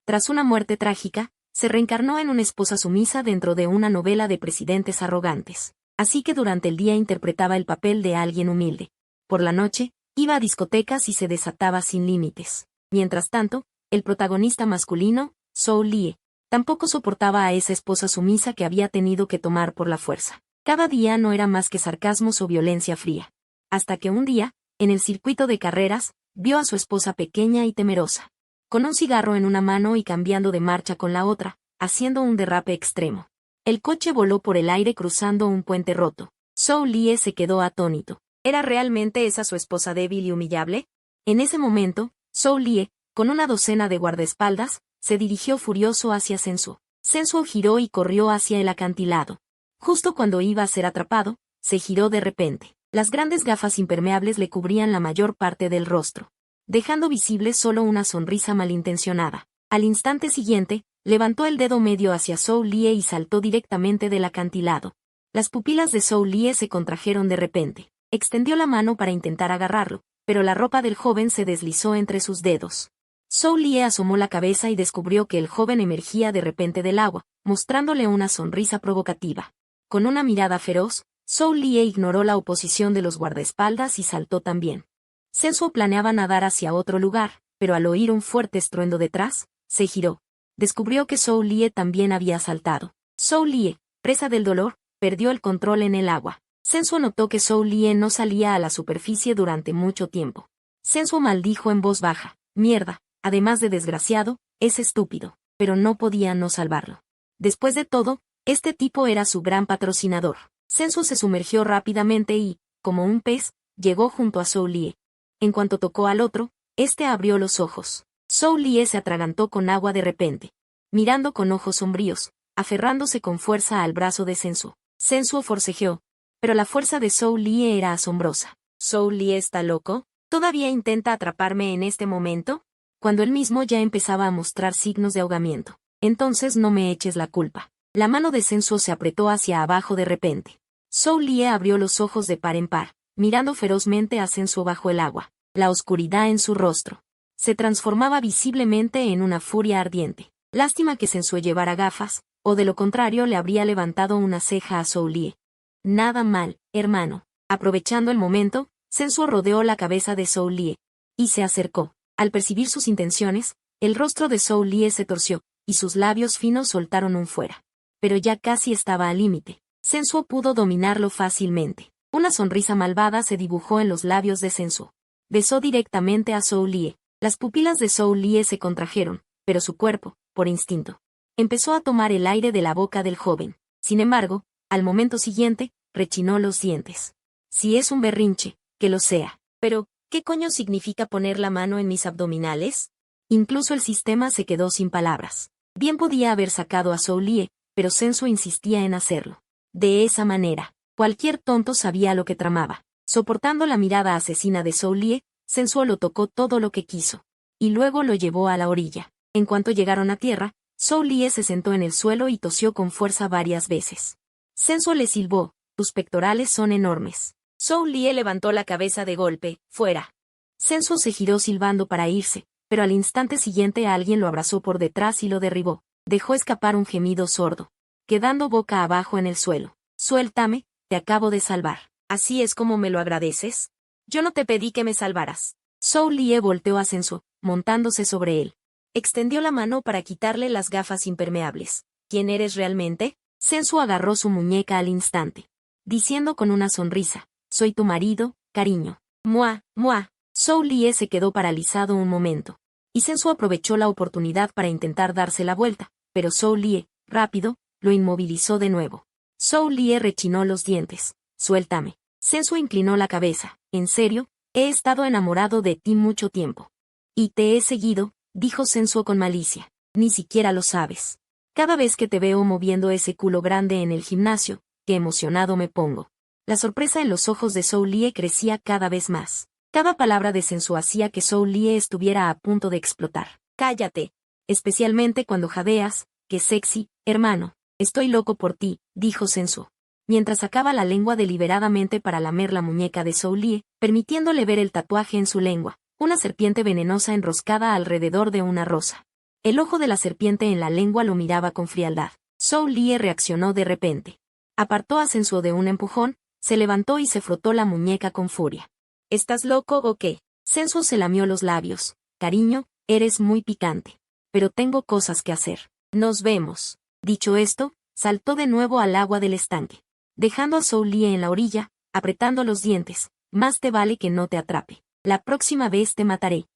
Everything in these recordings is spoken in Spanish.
tras una muerte trágica, se reencarnó en una esposa sumisa dentro de una novela de presidentes arrogantes. Así que durante el día interpretaba el papel de alguien humilde. Por la noche, iba a discotecas y se desataba sin límites. Mientras tanto, el protagonista masculino, Zhou Lie, tampoco soportaba a esa esposa sumisa que había tenido que tomar por la fuerza. Cada día no era más que sarcasmos o violencia fría. Hasta que un día, en el circuito de carreras, vio a su esposa pequeña y temerosa, con un cigarro en una mano y cambiando de marcha con la otra, haciendo un derrape extremo. El coche voló por el aire cruzando un puente roto. Zhou Lie se quedó atónito. ¿Era realmente esa su esposa débil y humillable? En ese momento, Zhou Lie, con una docena de guardaespaldas, se dirigió furioso hacia Sensuo. Sensuo giró y corrió hacia el acantilado. Justo cuando iba a ser atrapado, se giró de repente. Las grandes gafas impermeables le cubrían la mayor parte del rostro, dejando visible solo una sonrisa malintencionada. Al instante siguiente, levantó el dedo medio hacia Zhou Lie y saltó directamente del acantilado. Las pupilas de Zhou Lie se contrajeron de repente. Extendió la mano para intentar agarrarlo, pero la ropa del joven se deslizó entre sus dedos. Zhou Lie asomó la cabeza y descubrió que el joven emergía de repente del agua, mostrándole una sonrisa provocativa. Con una mirada feroz, Zhou Lie ignoró la oposición de los guardaespaldas y saltó también. Sensuo planeaba nadar hacia otro lugar, pero al oír un fuerte estruendo detrás, se giró. Descubrió que Zhou Lie también había saltado. Zhou Lie, presa del dolor, perdió el control en el agua. Sensuo notó que Zhou Lie no salía a la superficie durante mucho tiempo. Sensuo maldijo en voz baja: «Mierda, además de desgraciado, es estúpido», pero no podía no salvarlo. Después de todo, este tipo era su gran patrocinador. Sensuo se sumergió rápidamente y, como un pez, llegó junto a Zhou Lie. En cuanto tocó al otro, este abrió los ojos. Zhou Lie se atragantó con agua de repente, mirando con ojos sombríos, aferrándose con fuerza al brazo de Sensuo. Sensuo forcejeó, pero la fuerza de Zhou Lie era asombrosa. ¿Zhou Lie está loco? ¿Todavía intenta atraparme en este momento? Cuando él mismo ya empezaba a mostrar signos de ahogamiento. Entonces no me eches la culpa. La mano de Sensuo se apretó hacia abajo de repente. Zhou Lie abrió los ojos de par en par, mirando ferozmente a Sensuo bajo el agua. La oscuridad en su rostro se transformaba visiblemente en una furia ardiente. Lástima que Sensuo llevara gafas, o de lo contrario le habría levantado una ceja a Zhou Lie. Nada mal, hermano. Aprovechando el momento, Sensuo rodeó la cabeza de Zhou Lie y se acercó. Al percibir sus intenciones, el rostro de Zhou Lie se torció, y sus labios finos soltaron un fuera. Pero ya casi estaba al límite. Sensuo pudo dominarlo fácilmente. Una sonrisa malvada se dibujó en los labios de Sensuo. Besó directamente a Zhou Lie. Las pupilas de Zhou Lie se contrajeron, pero su cuerpo, por instinto, empezó a tomar el aire de la boca del joven. Sin embargo, al momento siguiente, rechinó los dientes. Si es un berrinche, que lo sea. Pero, ¿qué coño significa poner la mano en mis abdominales? Incluso el sistema se quedó sin palabras. Bien podía haber sacado a Zhou Lie, pero Sensuo insistía en hacerlo. De esa manera, cualquier tonto sabía lo que tramaba. Soportando la mirada asesina de Zhou Lie, Sensuo lo tocó todo lo que quiso. Y luego lo llevó a la orilla. En cuanto llegaron a tierra, Zhou Lie se sentó en el suelo y tosió con fuerza varias veces. Sensuo le silbó: «Tus pectorales son enormes». Zhou Lie levantó la cabeza de golpe: «Fuera». Sensuo se giró silbando para irse, pero al instante siguiente alguien lo abrazó por detrás y lo derribó. Dejó escapar un gemido sordo, quedando boca abajo en el suelo. «Suéltame, te acabo de salvar». «¿Así es como me lo agradeces? Yo no te pedí que me salvaras». Zhou Lie volteó a Sensuo, montándose sobre él. Extendió la mano para quitarle las gafas impermeables. «¿Quién eres realmente?» Sensuo agarró su muñeca al instante, diciendo con una sonrisa: «Soy tu marido, cariño». «Mua, mua». Zhou Lie se quedó paralizado un momento, y Sensuo aprovechó la oportunidad para intentar darse la vuelta, pero Zhou Lie, rápido, lo inmovilizó de nuevo. Zhou Lie rechinó los dientes: «Suéltame». Sensuo inclinó la cabeza: «¿En serio? He estado enamorado de ti mucho tiempo». «Y te he seguido», dijo Sensuo con malicia. «Ni siquiera lo sabes. Cada vez que te veo moviendo ese culo grande en el gimnasio, qué emocionado me pongo». La sorpresa en los ojos de Zhou Lie crecía cada vez más. Cada palabra de Sensuo hacía que Zhou Lie estuviera a punto de explotar. «Cállate. Especialmente cuando jadeas. Qué sexy, hermano. Estoy loco por ti», dijo Sensuo, mientras sacaba la lengua deliberadamente para lamer la muñeca de Zhou Lie, permitiéndole ver el tatuaje en su lengua, una serpiente venenosa enroscada alrededor de una rosa. El ojo de la serpiente en la lengua lo miraba con frialdad. Zhou Lie reaccionó de repente. Apartó a Sensuo de un empujón, se levantó y se frotó la muñeca con furia. ¿Estás loco o qué? Sensuo se lamió los labios. Cariño, eres muy picante. Pero tengo cosas que hacer. Nos vemos. Dicho esto, saltó de nuevo al agua del estanque. Dejando a Zhou Lie en la orilla, apretando los dientes. Más te vale que no te atrape. La próxima vez te mataré.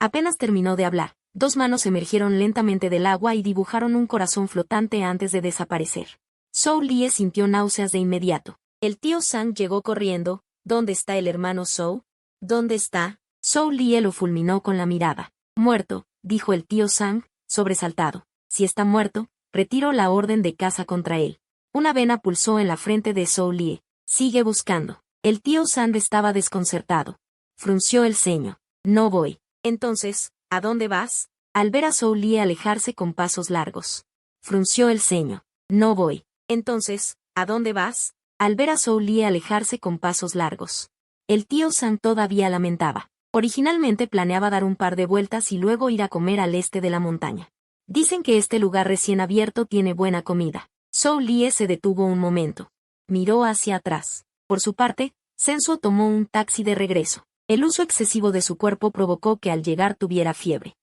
Apenas terminó de hablar, dos manos emergieron lentamente del agua y dibujaron un corazón flotante antes de desaparecer. Zhou Lie sintió náuseas de inmediato. El tío Sang llegó corriendo. ¿Dónde está el hermano Zhou? ¿Dónde está? Zhou Lie lo fulminó con la mirada. Muerto, dijo el tío Sang, sobresaltado. Si está muerto, retiro la orden de caza contra él. Una vena pulsó en la frente de Zhou Lie. Sigue buscando. El tío Sang estaba desconcertado. Frunció el ceño. No voy. Entonces, ¿a dónde vas? Al ver a Zhou Lie alejarse con pasos largos. Frunció el ceño. No voy. Entonces, ¿a dónde vas? Al ver a Zhou Lie alejarse con pasos largos. El tío Sang todavía lamentaba. Originalmente planeaba dar un par de vueltas y luego ir a comer al este de la montaña. Dicen que este lugar recién abierto tiene buena comida. Zhou Lie se detuvo un momento. Miró hacia atrás. Por su parte, Sensuo tomó un taxi de regreso. El uso excesivo de su cuerpo provocó que al llegar tuviera fiebre.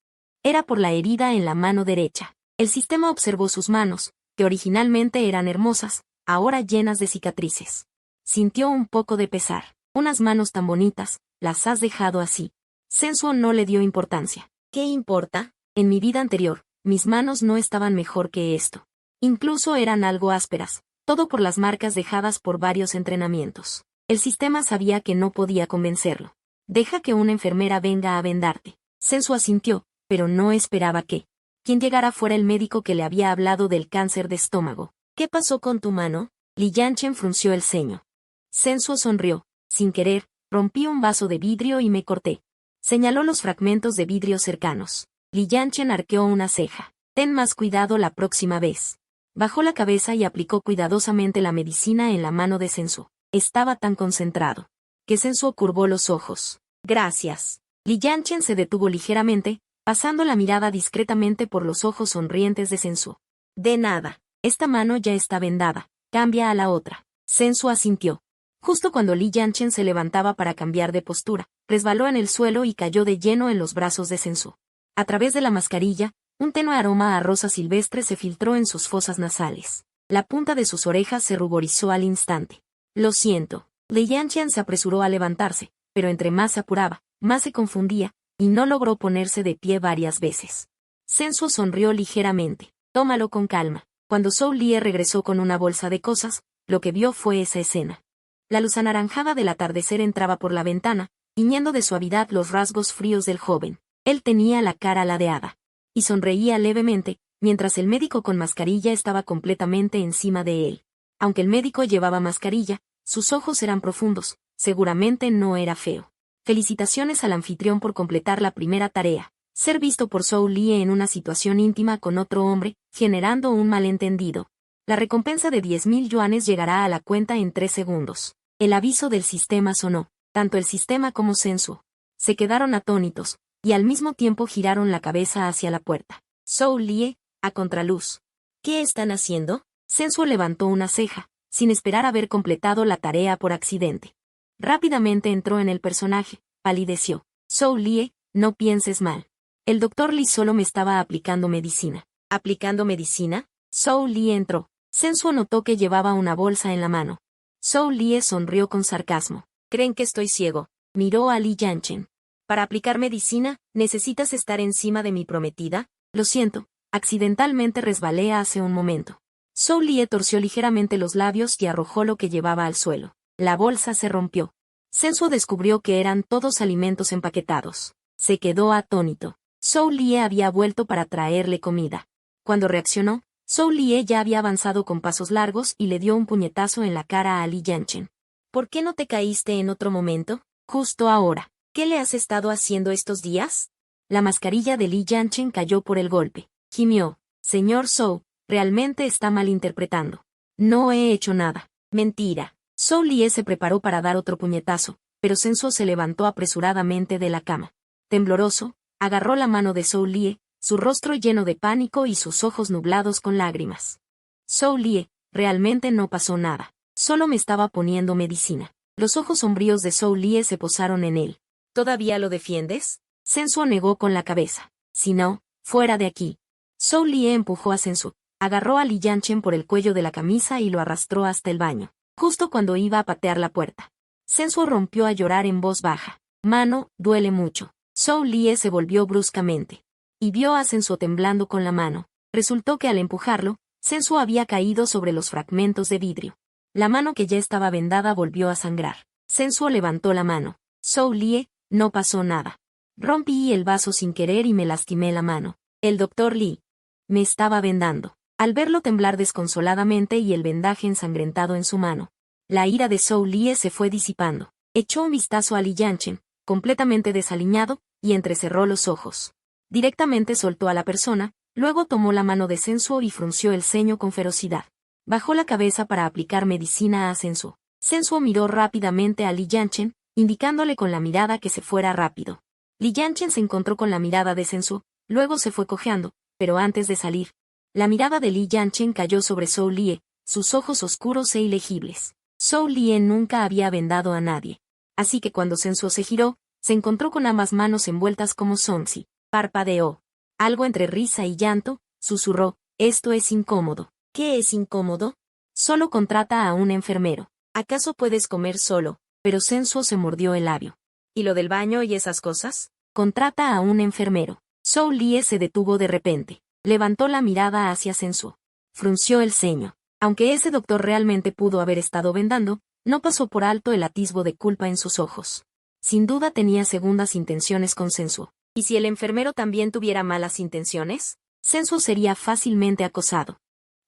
Era por la herida en la mano derecha. El sistema observó sus manos, que originalmente eran hermosas, ahora llenas de cicatrices. Sintió un poco de pesar. Unas manos tan bonitas, las has dejado así. Sensuo no le dio importancia. ¿Qué importa? En mi vida anterior, mis manos no estaban mejor que esto. Incluso eran algo ásperas, todo por las marcas dejadas por varios entrenamientos. El sistema sabía que no podía convencerlo. Deja que una enfermera venga a vendarte. Sensuo asintió, pero no esperaba que quien llegara fuera el médico que le había hablado del cáncer de estómago. ¿Qué pasó con tu mano? Li Yanchen frunció el ceño. Sensuo sonrió. Sin querer, rompí un vaso de vidrio y me corté. Señaló los fragmentos de vidrio cercanos. Li Yanchen arqueó una ceja. Ten más cuidado la próxima vez. Bajó la cabeza y aplicó cuidadosamente la medicina en la mano de Sensuo. Estaba tan concentrado que Sensuo curvó los ojos. Gracias. Li Yanchen se detuvo ligeramente, pasando la mirada discretamente por los ojos sonrientes de Sensuo. De nada. Esta mano ya está vendada. Cambia a la otra. Sensuo asintió. Justo cuando Li Yanchen se levantaba para cambiar de postura, resbaló en el suelo y cayó de lleno en los brazos de Sensuo. A través de la mascarilla, un tenue aroma a rosa silvestre se filtró en sus fosas nasales. La punta de sus orejas se ruborizó al instante. Lo siento. Li Yanchen se apresuró a levantarse, pero entre más se apuraba, más se confundía, y no logró ponerse de pie varias veces. Sensuo sonrió ligeramente. Tómalo con calma. Cuando Zhou Lie regresó con una bolsa de cosas, lo que vio fue esa escena. La luz anaranjada del atardecer entraba por la ventana, tiñendo de suavidad los rasgos fríos del joven. Él tenía la cara ladeada. Y sonreía levemente, mientras el médico con mascarilla estaba completamente encima de él. Aunque el médico llevaba mascarilla, sus ojos eran profundos, seguramente no era feo. Felicitaciones al anfitrión por completar la primera tarea. Ser visto por Zhou Lie en una situación íntima con otro hombre, generando un malentendido. La recompensa de 10.000 yuanes llegará a la cuenta en 3 segundos. El aviso del sistema sonó. Tanto el sistema como Sensuo se quedaron atónitos, y al mismo tiempo giraron la cabeza hacia la puerta. Zhou Lie, a contraluz. ¿Qué están haciendo? Sensuo levantó una ceja, sin esperar haber completado la tarea por accidente. Rápidamente entró en el personaje, palideció. Zhou Lie, no pienses mal. El doctor Li solo me estaba aplicando medicina. ¿Aplicando medicina? Zhou Lie entró. Sensuo notó que llevaba una bolsa en la mano. Zhou Lie sonrió con sarcasmo. ¿Creen que estoy ciego? Miró a Li Yanchen. ¿Para aplicar medicina, necesitas estar encima de mi prometida? Lo siento, accidentalmente resbalé hace un momento. Zhou Lie torció ligeramente los labios y arrojó lo que llevaba al suelo. La bolsa se rompió. Sensuo descubrió que eran todos alimentos empaquetados. Se quedó atónito. Zhou Lie había vuelto para traerle comida. Cuando reaccionó, Zhou Lie ya había avanzado con pasos largos y le dio un puñetazo en la cara a Li Yanchen. ¿Por qué no te caíste en otro momento? Justo ahora. ¿Qué le has estado haciendo estos días? La mascarilla de Li Yanchen cayó por el golpe. Gimió. Señor Zhou, realmente está malinterpretando. No he hecho nada. Mentira. Zhou Lie se preparó para dar otro puñetazo, pero Sensuo se levantó apresuradamente de la cama. Tembloroso, agarró la mano de Zhou Lie, su rostro lleno de pánico y sus ojos nublados con lágrimas. Zhou Lie, realmente no pasó nada. Solo me estaba poniendo medicina. Los ojos sombríos de Zhou Lie se posaron en él. ¿Todavía lo defiendes? Sensu negó con la cabeza. Si no, fuera de aquí. Zhou Lie empujó a Sensu, agarró a Li Yanchen por el cuello de la camisa y lo arrastró hasta el baño, justo cuando iba a patear la puerta. Sensu rompió a llorar en voz baja. Mano, duele mucho. Zhou Lie se volvió bruscamente y vio a Sensu temblando con la mano. Resultó que al empujarlo, Sensu había caído sobre los fragmentos de vidrio. La mano que ya estaba vendada volvió a sangrar. Sensu levantó la mano. Zhou Lie, no pasó nada. Rompí el vaso sin querer y me lastimé la mano. El doctor Li me estaba vendando. Al verlo temblar desconsoladamente y el vendaje ensangrentado en su mano, la ira de Zhou Lie se fue disipando. Echó un vistazo a Li Yanchen, completamente desaliñado, y entrecerró los ojos. Directamente soltó a la persona, luego tomó la mano de Sensu y frunció el ceño con ferocidad. Bajó la cabeza para aplicar medicina a Sensu. Sensu miró rápidamente a Li Yanchen, indicándole con la mirada que se fuera rápido. Li Yanchen se encontró con la mirada de Sensu, luego se fue cojeando, pero antes de salir, la mirada de Li Yanchen cayó sobre Zhou Lie, sus ojos oscuros e ilegibles. Zhou Lie nunca había vendado a nadie. Así que cuando Sensu se giró, se encontró con ambas manos envueltas como Sonsi. Parpadeó. Algo entre risa y llanto, susurró, esto es incómodo. ¿Qué es incómodo? Solo contrata a un enfermero. ¿Acaso puedes comer solo? Pero Sensu se mordió el labio. ¿Y lo del baño y esas cosas? Contrata a un enfermero. Zhou Lie se detuvo de repente. Levantó la mirada hacia Sensu. Frunció el ceño. Aunque ese doctor realmente pudo haber estado vendando, no pasó por alto el atisbo de culpa en sus ojos. Sin duda tenía segundas intenciones con Sensu. ¿Y si el enfermero también tuviera malas intenciones? Sensu sería fácilmente acosado.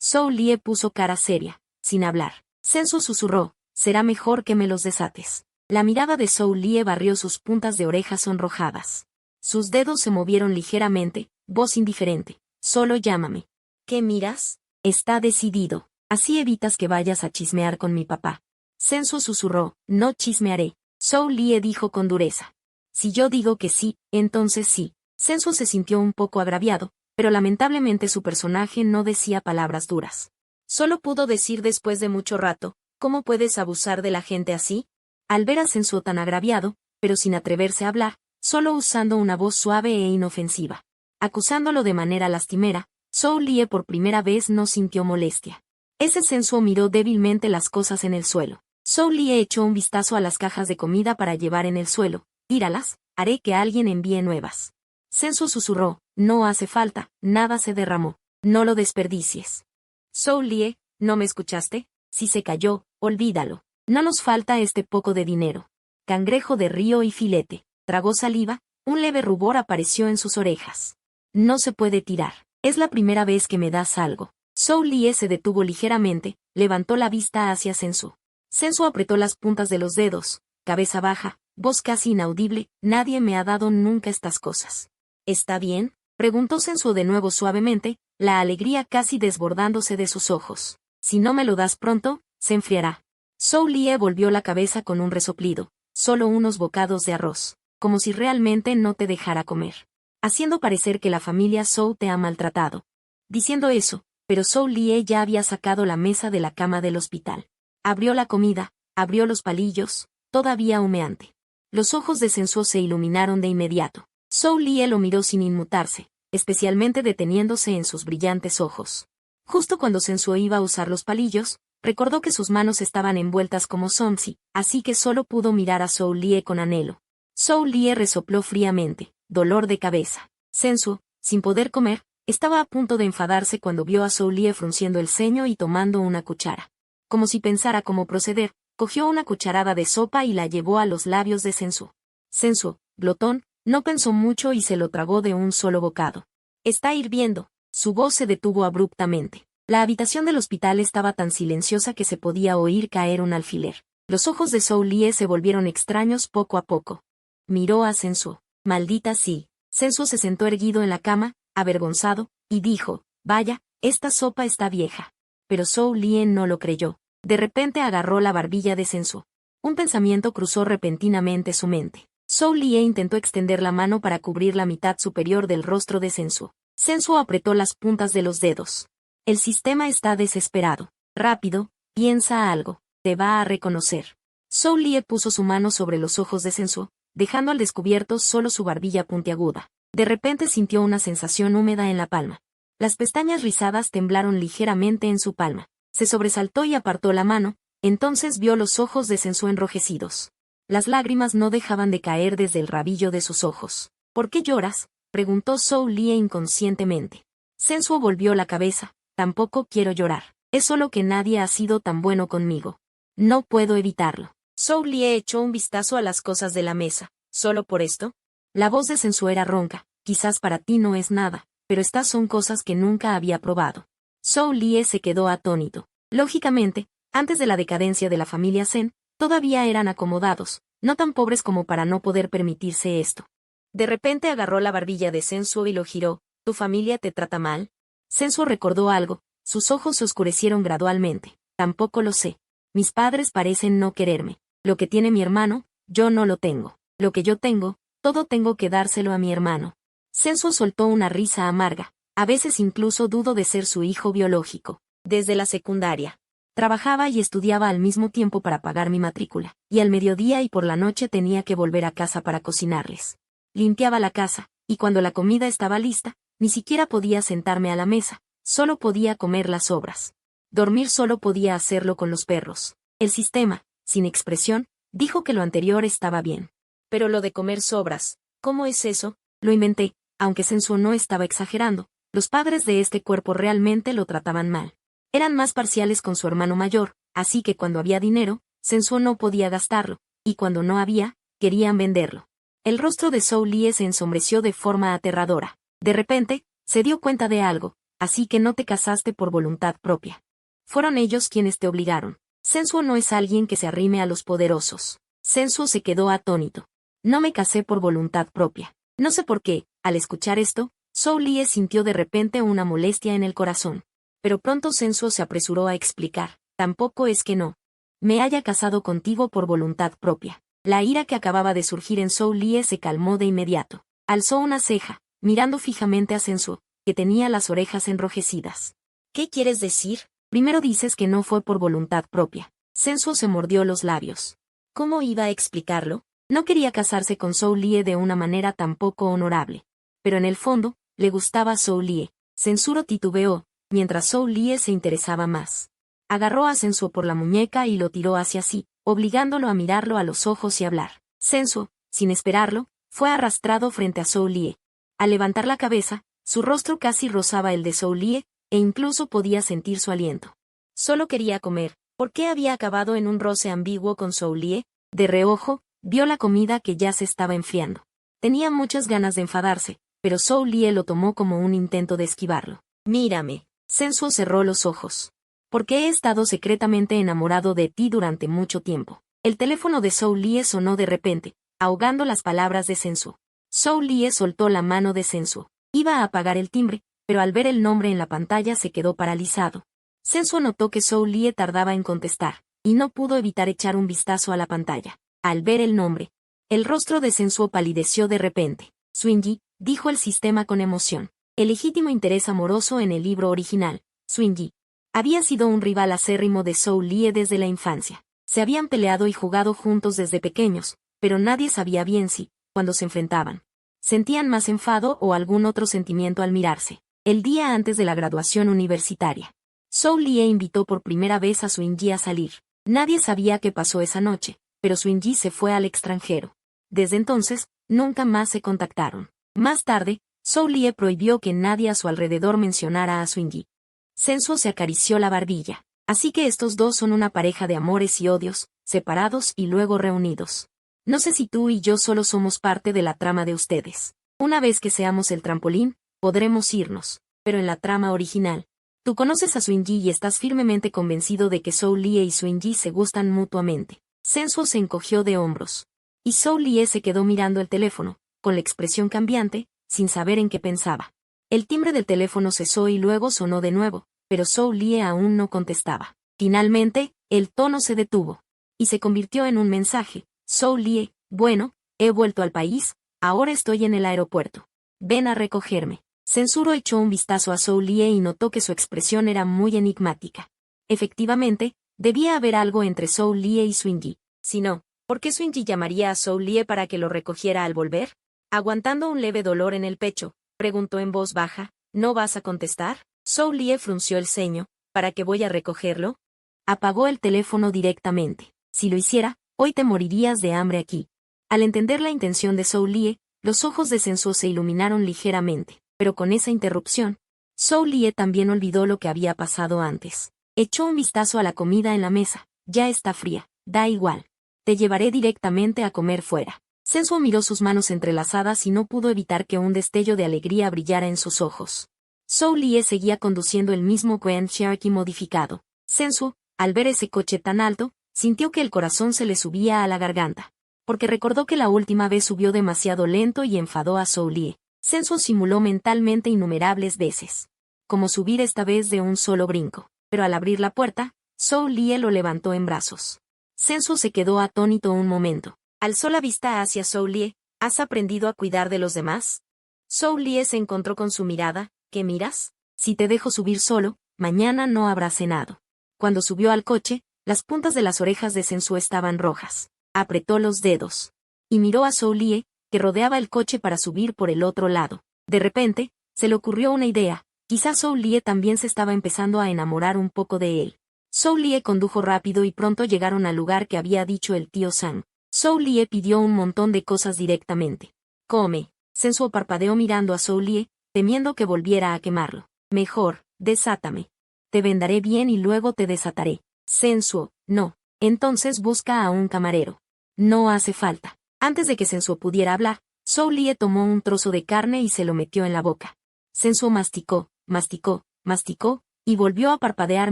Zhou Lie puso cara seria, sin hablar. Sensu susurró, será mejor que me los desates. La mirada de Zhou Lie barrió sus puntas de orejas sonrojadas. Sus dedos se movieron ligeramente, voz indiferente. Solo llámame. ¿Qué miras? Está decidido. Así evitas que vayas a chismear con mi papá. Sensu susurró, no chismearé. Zhou Lie dijo con dureza. Si yo digo que sí, entonces sí. Sensu se sintió un poco agraviado, pero lamentablemente su personaje no decía palabras duras. Solo pudo decir después de mucho rato, ¿cómo puedes abusar de la gente así? Al ver a Sensu tan agraviado, pero sin atreverse a hablar, solo usando una voz suave e inofensiva, acusándolo de manera lastimera, Zhou Lie por primera vez no sintió molestia. Ese Sensu miró débilmente las cosas en el suelo. Zhou Lie echó un vistazo a las cajas de comida para llevar en el suelo. Tíralas, haré que alguien envíe nuevas. Sensu susurró, no hace falta, nada se derramó. No lo desperdicies. Zhou Lie, ¿no me escuchaste? Si se cayó, olvídalo. No nos falta este poco de dinero. Cangrejo de río y filete. Tragó saliva, un leve rubor apareció en sus orejas. No se puede tirar. Es la primera vez que me das algo. Zhou Lie se detuvo ligeramente, levantó la vista hacia Sensu. Sensu apretó las puntas de los dedos, cabeza baja, voz casi inaudible, nadie me ha dado nunca estas cosas. ¿Está bien? Preguntó Sensu de nuevo suavemente, la alegría casi desbordándose de sus ojos. Si no me lo das pronto, se enfriará. Zhou Lie volvió la cabeza con un resoplido, solo unos bocados de arroz, como si realmente no te dejara comer. Haciendo parecer que la familia Zhou te ha maltratado. Diciendo eso, pero Zhou Lie ya había sacado la mesa de la cama del hospital. Abrió la comida, abrió los palillos, todavía humeante. Los ojos de Sensu se iluminaron de inmediato. Zhou Lie lo miró sin inmutarse, especialmente deteniéndose en sus brillantes ojos. Justo cuando Sensu iba a usar los palillos, recordó que sus manos estaban envueltas como Sonsi, así que solo pudo mirar a Zhou Lie con anhelo. Zhou Lie resopló fríamente, dolor de cabeza. Sensu, sin poder comer, estaba a punto de enfadarse cuando vio a Zhou Lie frunciendo el ceño y tomando una cuchara. Como si pensara cómo proceder, cogió una cucharada de sopa y la llevó a los labios de Sensu. Sensu, glotón, no pensó mucho y se lo tragó de un solo bocado. Está hirviendo. Su voz se detuvo abruptamente. La habitación del hospital estaba tan silenciosa que se podía oír caer un alfiler. Los ojos de Zhou Lie se volvieron extraños poco a poco. Miró a Sensu. Maldita sí. Sensu se sentó erguido en la cama, avergonzado, y dijo, vaya, esta sopa está vieja. Pero Zhou Lie no lo creyó. De repente agarró la barbilla de Sensu. Un pensamiento cruzó repentinamente su mente. Zhou Lie intentó extender la mano para cubrir la mitad superior del rostro de Sensu. Sensuo apretó las puntas de los dedos. El sistema está desesperado. Rápido, piensa algo. Te va a reconocer. Zhou Lie puso su mano sobre los ojos de Sensuo, dejando al descubierto solo su barbilla puntiaguda. De repente sintió una sensación húmeda en la palma. Las pestañas rizadas temblaron ligeramente en su palma. Se sobresaltó y apartó la mano, entonces vio los ojos de Sensuo enrojecidos. Las lágrimas no dejaban de caer desde el rabillo de sus ojos. ¿Por qué lloras?, preguntó Zhou Lie inconscientemente. Sensuo volvió la cabeza. Tampoco quiero llorar. Es solo que nadie ha sido tan bueno conmigo. No puedo evitarlo. Zhou Lie echó un vistazo a las cosas de la mesa. ¿Solo por esto? La voz de Sensuo era ronca. Quizás para ti no es nada, pero estas son cosas que nunca había probado. Zhou Lie se quedó atónito. Lógicamente, antes de la decadencia de la familia Zen, todavía eran acomodados, no tan pobres como para no poder permitirse esto. De repente agarró la barbilla de Sensuo y lo giró. ¿Tu familia te trata mal? Sensuo recordó algo. Sus ojos se oscurecieron gradualmente. Tampoco lo sé. Mis padres parecen no quererme. Lo que tiene mi hermano, yo no lo tengo. Lo que yo tengo, todo tengo que dárselo a mi hermano. Sensuo soltó una risa amarga. A veces incluso dudo de ser su hijo biológico. Desde la secundaria. Trabajaba y estudiaba al mismo tiempo para pagar mi matrícula, y al mediodía y por la noche tenía que volver a casa para cocinarles. Limpiaba la casa, y cuando la comida estaba lista, ni siquiera podía sentarme a la mesa, solo podía comer las sobras. Dormir solo podía hacerlo con los perros. El sistema, sin expresión, dijo que lo anterior estaba bien. Pero lo de comer sobras, ¿cómo es eso? Lo inventé, aunque Sensuo no estaba exagerando. Los padres de este cuerpo realmente lo trataban mal. Eran más parciales con su hermano mayor, así que cuando había dinero, Sensuo no podía gastarlo, y cuando no había, querían venderlo. El rostro de Zhou Lie se ensombreció de forma aterradora. De repente, se dio cuenta de algo, así que no te casaste por voluntad propia. Fueron ellos quienes te obligaron. Sensuo no es alguien que se arrime a los poderosos. Sensuo se quedó atónito. No me casé por voluntad propia. No sé por qué, al escuchar esto, Zhou Lie sintió de repente una molestia en el corazón. Pero pronto Sensuo se apresuró a explicar. Tampoco es que no me haya casado contigo por voluntad propia. La ira que acababa de surgir en Zhou Lie se calmó de inmediato. Alzó una ceja, mirando fijamente a Sensuo, que tenía las orejas enrojecidas. ¿Qué quieres decir? Primero dices que no fue por voluntad propia. Sensuo se mordió los labios. ¿Cómo iba a explicarlo? No quería casarse con Zhou Lie de una manera tan poco honorable. Pero en el fondo, le gustaba Zhou Lie. Sensuo titubeó, mientras Zhou Lie se interesaba más. Agarró a Sensuo por la muñeca y lo tiró hacia sí, obligándolo a mirarlo a los ojos y hablar. Sensuo, sin esperarlo, fue arrastrado frente a Zhou Lie. Al levantar la cabeza, su rostro casi rozaba el de Zhou Lie, e incluso podía sentir su aliento. Solo quería comer. ¿Por qué había acabado en un roce ambiguo con Zhou Lie? De reojo, vio la comida que ya se estaba enfriando. Tenía muchas ganas de enfadarse, pero Zhou Lie lo tomó como un intento de esquivarlo. Mírame. Sensuo cerró los ojos. Porque he estado secretamente enamorado de ti durante mucho tiempo. El teléfono de Zhou Lie sonó de repente, ahogando las palabras de Sensuo. Zhou Lie soltó la mano de Sensuo. Iba a apagar el timbre, pero al ver el nombre en la pantalla se quedó paralizado. Sensuo notó que Zhou Lie tardaba en contestar, y no pudo evitar echar un vistazo a la pantalla. Al ver el nombre, el rostro de Sensuo palideció de repente. Swingy, dijo el sistema con emoción. El legítimo interés amoroso en el libro original, Swingy. Había sido un rival acérrimo de Zhou Lie desde la infancia. Se habían peleado y jugado juntos desde pequeños, pero nadie sabía bien si, cuando se enfrentaban, sentían más enfado o algún otro sentimiento al mirarse. El día antes de la graduación universitaria, Zhou Lie invitó por primera vez a Swingy a salir. Nadie sabía qué pasó esa noche, pero Swingy se fue al extranjero. Desde entonces, nunca más se contactaron. Más tarde, Zhou Lie prohibió que nadie a su alrededor mencionara a Swingy. Sensuo se acarició la barbilla. Así que estos dos son una pareja de amores y odios, separados y luego reunidos. No sé si tú y yo solo somos parte de la trama de ustedes. Una vez que seamos el trampolín, podremos irnos. Pero en la trama original, tú conoces a Swingy y estás firmemente convencido de que Zhou Lie y Swingy se gustan mutuamente. Sensuo se encogió de hombros. Y Zhou Lie se quedó mirando el teléfono, con la expresión cambiante, sin saber en qué pensaba. El timbre del teléfono cesó y luego sonó de nuevo, pero Zhou Lie aún no contestaba. Finalmente, el tono se detuvo, y se convirtió en un mensaje. Zhou Lie, bueno, he vuelto al país, ahora estoy en el aeropuerto. Ven a recogerme. Censuro echó un vistazo a Zhou Lie y notó que su expresión era muy enigmática. Efectivamente, debía haber algo entre Zhou Lie y Swingy. Si no, ¿por qué Swingy llamaría a Zhou Lie para que lo recogiera al volver? Aguantando un leve dolor en el pecho, preguntó en voz baja, ¿no vas a contestar? Zhou Lie frunció el ceño, ¿para qué voy a recogerlo? Apagó el teléfono directamente. Si lo hiciera, hoy te morirías de hambre aquí. Al entender la intención de Zhou Lie, los ojos de Sensuo se iluminaron ligeramente, pero con esa interrupción, Zhou Lie también olvidó lo que había pasado antes. Echó un vistazo a la comida en la mesa. Ya está fría, da igual. Te llevaré directamente a comer fuera. Sensuo miró sus manos entrelazadas y no pudo evitar que un destello de alegría brillara en sus ojos. Zhou Lie seguía conduciendo el mismo Grand Cherokee modificado. Sensuo, al ver ese coche tan alto, sintió que el corazón se le subía a la garganta, porque recordó que la última vez subió demasiado lento y enfadó a Zhou Lie. Sensuo simuló mentalmente innumerables veces, como subir esta vez de un solo brinco, pero al abrir la puerta, Zhou Lie lo levantó en brazos. Sensuo se quedó atónito un momento. Alzó la vista hacia Zhou Lie. ¿Has aprendido a cuidar de los demás? Zhou Lie se encontró con su mirada. ¿Qué miras? Si te dejo subir solo, mañana no habrá cenado. Cuando subió al coche, las puntas de las orejas de Sensuo estaban rojas. Apretó los dedos y miró a Zhou Lie, que rodeaba el coche para subir por el otro lado. De repente, se le ocurrió una idea. Quizás Zhou Lie también se estaba empezando a enamorar un poco de él. Zhou Lie condujo rápido y pronto llegaron al lugar que había dicho el tío Sang. Zhou Lie pidió un montón de cosas directamente. Come. Sensuo parpadeó mirando a Zhou Lie, temiendo que volviera a quemarlo. Mejor, desátame. Te vendaré bien y luego te desataré. Sensuo, no. Entonces busca a un camarero. No hace falta. Antes de que Sensuo pudiera hablar, Zhou Lie tomó un trozo de carne y se lo metió en la boca. Sensuo masticó, masticó, masticó, y volvió a parpadear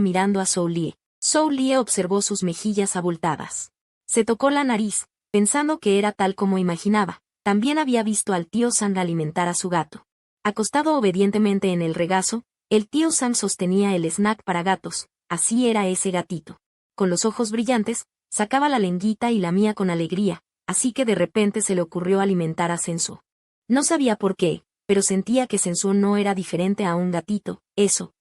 mirando a Zhou Lie. Zhou Lie observó sus mejillas abultadas. Se tocó la nariz, pensando que era tal como imaginaba. También había visto al tío Sang alimentar a su gato. Acostado obedientemente en el regazo, el tío Sang sostenía el snack para gatos. Así era ese gatito. Con los ojos brillantes, sacaba la lengüita y lamía con alegría, así que de repente se le ocurrió alimentar a Sensuo. No sabía por qué, pero sentía que Sensuo no era diferente a un gatito. Eso.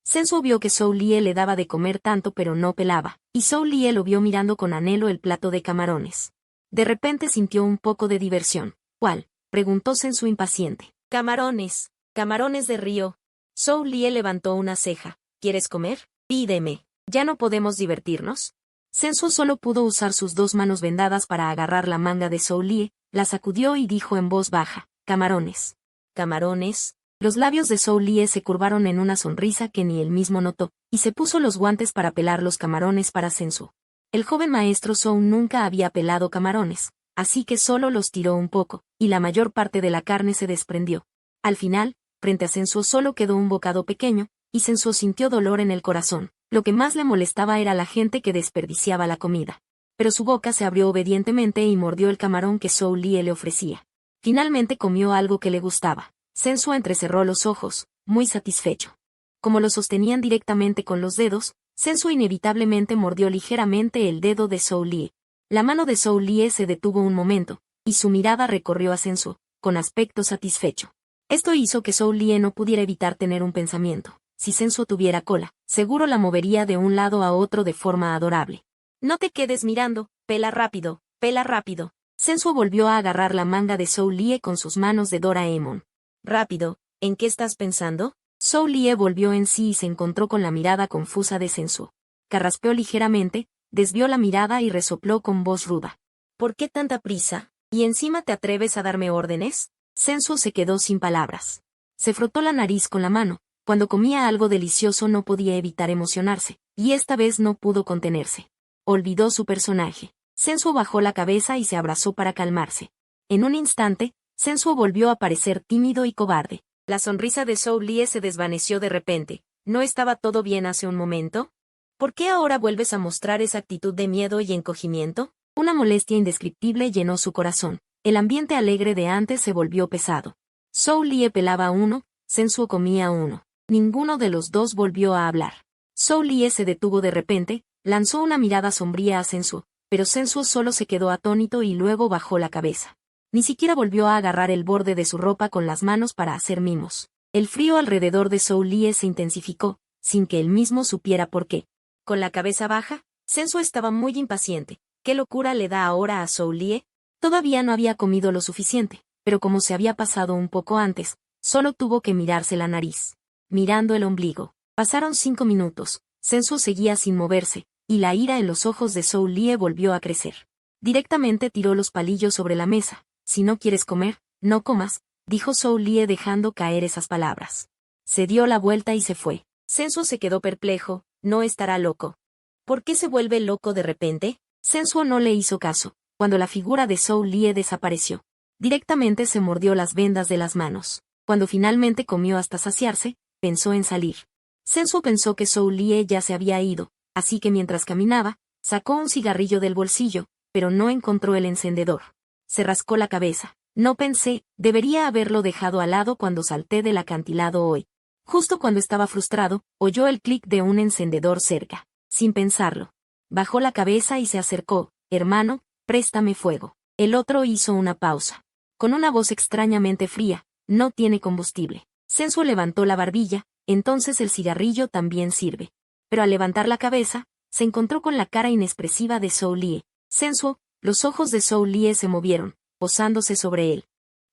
Sensuo vio que Zhou Lie le daba de comer tanto pero no pelaba, y Zhou Lie lo vio mirando con anhelo el plato de camarones. De repente sintió un poco de diversión. ¿Cuál? Preguntó Sensuo impaciente. Camarones. Camarones de río. Zhou Lie levantó una ceja. ¿Quieres comer? Pídeme. ¿Ya no podemos divertirnos? Sensuo solo pudo usar sus dos manos vendadas para agarrar la manga de Zhou Lie, la sacudió y dijo en voz baja. Camarones. ¿Camarones? Los labios de Zhou Lie se curvaron en una sonrisa que ni él mismo notó, y se puso los guantes para pelar los camarones para Sensuo. El joven maestro Zhou nunca había pelado camarones, así que solo los tiró un poco, y la mayor parte de la carne se desprendió. Al final, frente a Sensuo solo quedó un bocado pequeño, y Sensuo sintió dolor en el corazón. Lo que más le molestaba era la gente que desperdiciaba la comida. Pero su boca se abrió obedientemente y mordió el camarón que Zhou Lie le ofrecía. Finalmente comió algo que le gustaba. Sensuo entrecerró los ojos, muy satisfecho. Como lo sostenían directamente con los dedos, Sensuo inevitablemente mordió ligeramente el dedo de Zhou Lie. La mano de Zhou Lie se detuvo un momento, y su mirada recorrió a Sensuo, con aspecto satisfecho. Esto hizo que Zhou Lie no pudiera evitar tener un pensamiento. Si Sensuo tuviera cola, seguro la movería de un lado a otro de forma adorable. No te quedes mirando, pela rápido, pela rápido. Sensuo volvió a agarrar la manga de Zhou Lie con sus manos de Doraemon. Rápido, ¿en qué estás pensando? Zhou Lie volvió en sí y se encontró con la mirada confusa de Sensuo. Carraspeó ligeramente, desvió la mirada y resopló con voz ruda. ¿Por qué tanta prisa? ¿Y encima te atreves a darme órdenes? Sensuo se quedó sin palabras. Se frotó la nariz con la mano. Cuando comía algo delicioso no podía evitar emocionarse, y esta vez no pudo contenerse. Olvidó su personaje. Sensuo bajó la cabeza y se abrazó para calmarse. En un instante, Sensuo volvió a parecer tímido y cobarde. La sonrisa de Zhou Lie se desvaneció de repente. ¿No estaba todo bien hace un momento? ¿Por qué ahora vuelves a mostrar esa actitud de miedo y encogimiento? Una molestia indescriptible llenó su corazón. El ambiente alegre de antes se volvió pesado. Zhou Lie pelaba uno, Sensuo comía uno. Ninguno de los dos volvió a hablar. Zhou Lie se detuvo de repente, lanzó una mirada sombría a Sensuo, pero Sensuo solo se quedó atónito y luego bajó la cabeza. Ni siquiera volvió a agarrar el borde de su ropa con las manos para hacer mimos. El frío alrededor de Zhou Lie se intensificó, sin que él mismo supiera por qué. Con la cabeza baja, Sensu estaba muy impaciente. ¿Qué locura le da ahora a Zhou Lie? Todavía no había comido lo suficiente, pero como se había pasado un poco antes, solo tuvo que mirarse la nariz. Mirando el ombligo. Pasaron 5 minutos, Sensu seguía sin moverse, y la ira en los ojos de Zhou Lie volvió a crecer. Directamente tiró los palillos sobre la mesa. Si no quieres comer, no comas, dijo Zhou Lie dejando caer esas palabras. Se dio la vuelta y se fue. Sensu se quedó perplejo, no estará loco. ¿Por qué se vuelve loco de repente? Sensu no le hizo caso, cuando la figura de Zhou Lie desapareció. Directamente se mordió las vendas de las manos. Cuando finalmente comió hasta saciarse, pensó en salir. Sensu pensó que Zhou Lie ya se había ido, así que mientras caminaba, sacó un cigarrillo del bolsillo, pero no encontró el encendedor. Se rascó la cabeza. No pensé, debería haberlo dejado al lado cuando salté del acantilado hoy. Justo cuando estaba frustrado, oyó el clic de un encendedor cerca. Sin pensarlo. Bajó la cabeza y se acercó. Hermano, préstame fuego. El otro hizo una pausa. Con una voz extrañamente fría, no tiene combustible. Sensu levantó la barbilla, entonces el cigarrillo también sirve. Pero al levantar la cabeza, se encontró con la cara inexpresiva de Zhou Lie. Sensu, los ojos de Zhou Lie se movieron, posándose sobre él.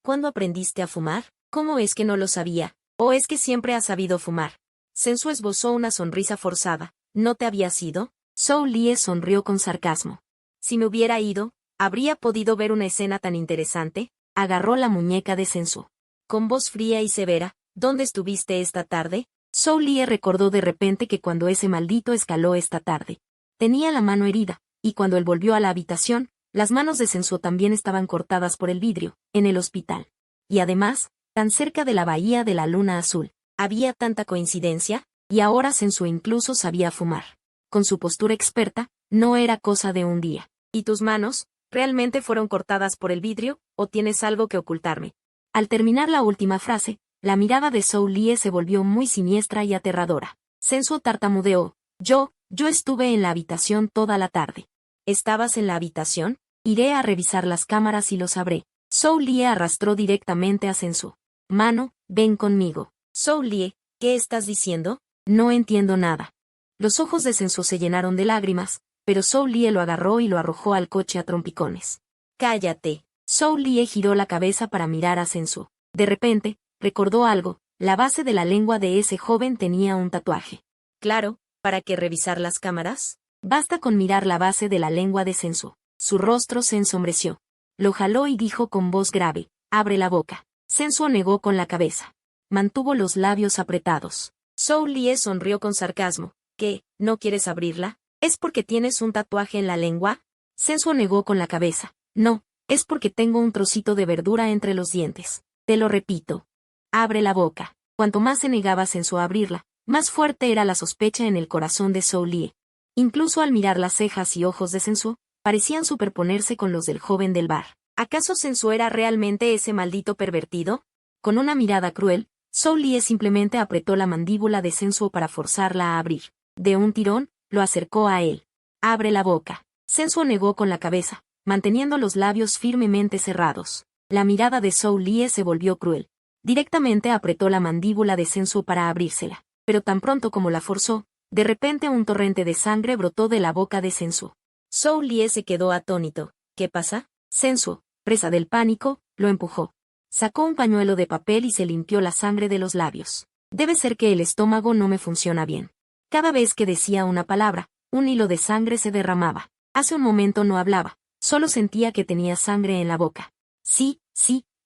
¿Cuándo aprendiste a fumar? ¿Cómo es que no lo sabía? ¿O es que siempre has sabido fumar? Sensu esbozó una sonrisa forzada. ¿No te habías ido? Zhou Lie sonrió con sarcasmo. Si me hubiera ido, ¿habría podido ver una escena tan interesante? Agarró la muñeca de Sensu. Con voz fría y severa, ¿dónde estuviste esta tarde? Zhou Lie recordó de repente que cuando ese maldito escaló esta tarde, tenía la mano herida, y cuando él volvió a la habitación, las manos de Sensu también estaban cortadas por el vidrio, en el hospital. Y además, tan cerca de la bahía de la luna azul. ¿Había tanta coincidencia? Y ahora Sensu incluso sabía fumar. Con su postura experta, no era cosa de un día. ¿Y tus manos, realmente fueron cortadas por el vidrio, o tienes algo que ocultarme? Al terminar la última frase, la mirada de Zhou Lie se volvió muy siniestra y aterradora. Sensu tartamudeó. Yo estuve en la habitación toda la tarde. ¿Estabas en la habitación? Iré a revisar las cámaras y lo sabré. Zhou Lie arrastró directamente a Sensu. Mano, ven conmigo. Zhou Lie, ¿qué estás diciendo? No entiendo nada. Los ojos de Sensu se llenaron de lágrimas, pero Zhou Lie lo agarró y lo arrojó al coche a trompicones. Cállate. Zhou Lie giró la cabeza para mirar a Sensu. De repente, recordó algo, la base de la lengua de ese joven tenía un tatuaje. Claro, ¿para qué revisar las cámaras? Basta con mirar la base de la lengua de Sensu. Su rostro se ensombreció. Lo jaló y dijo con voz grave, abre la boca. Sensu negó con la cabeza. Mantuvo los labios apretados. Zhou Lie sonrió con sarcasmo. ¿Qué, no quieres abrirla? ¿Es porque tienes un tatuaje en la lengua? Sensu negó con la cabeza. No, es porque tengo un trocito de verdura entre los dientes. Te lo repito. Abre la boca. Cuanto más se negaba Sensu a abrirla, más fuerte era la sospecha en el corazón de Zhou Lie. Incluso al mirar las cejas y ojos de Sensu, parecían superponerse con los del joven del bar. ¿Acaso Sensu era realmente ese maldito pervertido? Con una mirada cruel, Zhou Lie simplemente apretó la mandíbula de Sensu para forzarla a abrir. De un tirón, lo acercó a él. Abre la boca. Sensu negó con la cabeza, manteniendo los labios firmemente cerrados. La mirada de Zhou Lie se volvió cruel. Directamente apretó la mandíbula de Sensu para abrírsela, pero tan pronto como la forzó, de repente un torrente de sangre brotó de la boca de Sensu. Zhou Lie se quedó atónito. ¿Qué pasa? Sensu, presa del pánico, lo empujó. Sacó un pañuelo de papel y se limpió la sangre de los labios. Debe ser que el estómago no me funciona bien. Cada vez que decía una palabra, un hilo de sangre se derramaba. Hace un momento no hablaba, solo sentía que tenía sangre en la boca. Sí,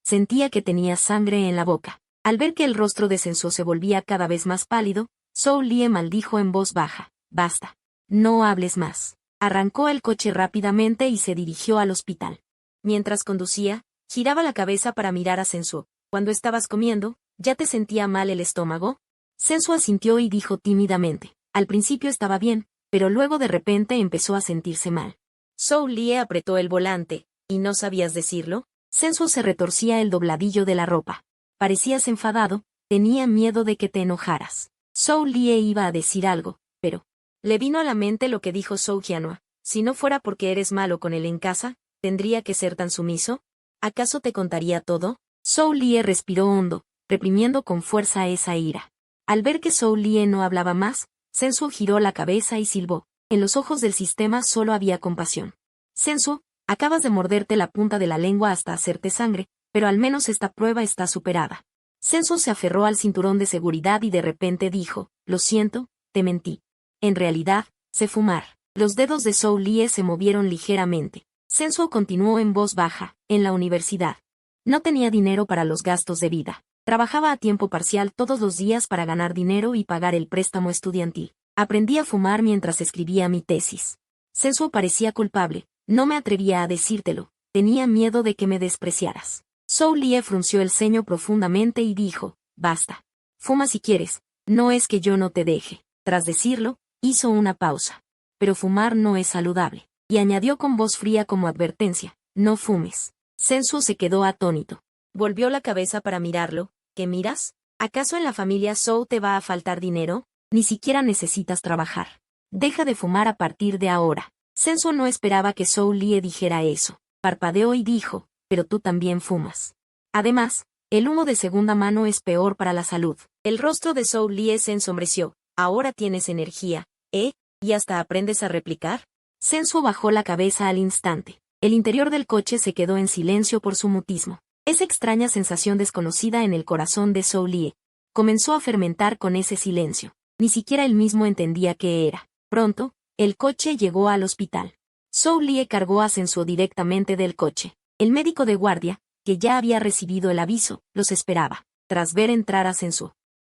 sentía que tenía sangre en la boca. Al ver que el rostro de Sensu se volvía cada vez más pálido, Zhou Lie maldijo en voz baja. Basta. No hables más. Arrancó el coche rápidamente y se dirigió al hospital. Mientras conducía, giraba la cabeza para mirar a Sensu. Cuando estabas comiendo, ¿ya te sentía mal el estómago? Sensu asintió y dijo tímidamente. Al principio estaba bien, pero luego de repente empezó a sentirse mal. Zhou Lie apretó el volante. ¿Y no sabías decirlo? Sensu se retorcía el dobladillo de la ropa. Parecías enfadado, tenía miedo de que te enojaras. Zhou Lie iba a decir algo, pero le vino a la mente lo que dijo Zhou Qianhua. Si no fuera porque eres malo con él en casa, ¿tendría que ser tan sumiso? ¿Acaso te contaría todo? Zhou Lie respiró hondo, reprimiendo con fuerza esa ira. Al ver que Zhou Lie no hablaba más, Sensu giró la cabeza y silbó. En los ojos del sistema solo había compasión. Sensu, acabas de morderte la punta de la lengua hasta hacerte sangre, pero al menos esta prueba está superada. Sensu se aferró al cinturón de seguridad y de repente dijo, lo siento, te mentí. En realidad, sé fumar. Los dedos de Zhou Lie se movieron ligeramente. Sensu continuó en voz baja, en la universidad. No tenía dinero para los gastos de vida. Trabajaba a tiempo parcial todos los días para ganar dinero y pagar el préstamo estudiantil. Aprendí a fumar mientras escribía mi tesis. Sensu parecía culpable. No me atrevía a decírtelo. Tenía miedo de que me despreciaras. Zhou Lie frunció el ceño profundamente y dijo, basta. Fuma si quieres. No es que yo no te deje. Tras decirlo, hizo una pausa. Pero fumar no es saludable. Y añadió con voz fría como advertencia, no fumes. Sensu se quedó atónito. Volvió la cabeza para mirarlo. ¿Qué miras? ¿Acaso en la familia Zhou te va a faltar dinero? Ni siquiera necesitas trabajar. Deja de fumar a partir de ahora. Sensu no esperaba que Zhou Lie dijera eso. Parpadeó y dijo, pero tú también fumas. Además, el humo de segunda mano es peor para la salud. El rostro de Zhou Lie se ensombreció. Ahora tienes energía, ¿eh? ¿Y hasta aprendes a replicar? Sensu bajó la cabeza al instante. El interior del coche se quedó en silencio por su mutismo. Esa extraña sensación desconocida en el corazón de Zhou Lie comenzó a fermentar con ese silencio. Ni siquiera él mismo entendía qué era. Pronto, el coche llegó al hospital. Zhou Lie cargó a Sensu directamente del coche. El médico de guardia, que ya había recibido el aviso, los esperaba. Tras ver entrar a Sensu,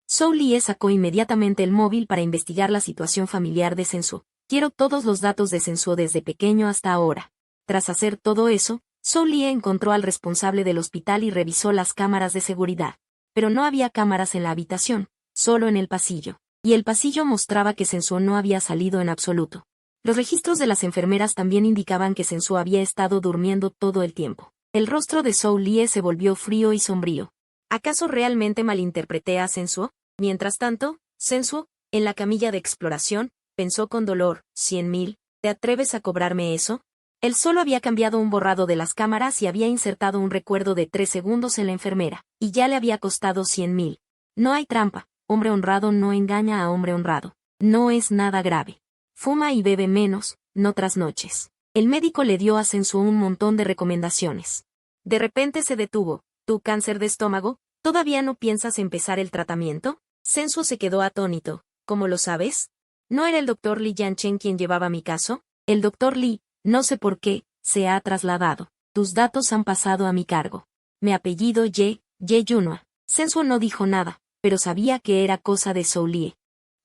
Zhou Lie sacó inmediatamente el móvil para investigar la situación familiar de Sensu. Quiero todos los datos de Sensu desde pequeño hasta ahora. Tras hacer todo eso, Zhou Lie encontró al responsable del hospital y revisó las cámaras de seguridad. Pero no había cámaras en la habitación, solo en el pasillo. Y el pasillo mostraba que Sensu no había salido en absoluto. Los registros de las enfermeras también indicaban que Sensu había estado durmiendo todo el tiempo. El rostro de Zhou Lie se volvió frío y sombrío. ¿Acaso realmente malinterpreté a Sensu? Mientras tanto, Sensu, en la camilla de exploración, pensó con dolor, 100.000, ¿te atreves a cobrarme eso? Él solo había cambiado un borrado de las cámaras y había insertado un recuerdo de 3 segundos en la enfermera, y ya le había costado 100.000. No hay trampa, hombre honrado no engaña a hombre honrado. No es nada grave. Fuma y bebe menos, no trasnoches. El médico le dio a Sensu un montón de recomendaciones. De repente se detuvo. ¿Tu cáncer de estómago? ¿Todavía no piensas empezar el tratamiento? Sensu se quedó atónito. ¿Cómo lo sabes? ¿No era el doctor Li Yanchen quien llevaba mi caso? El doctor Li, no sé por qué, se ha trasladado. Tus datos han pasado a mi cargo. Mi apellido Ye Yunhua. Sensu no dijo nada, pero sabía que era cosa de Zhou Lie.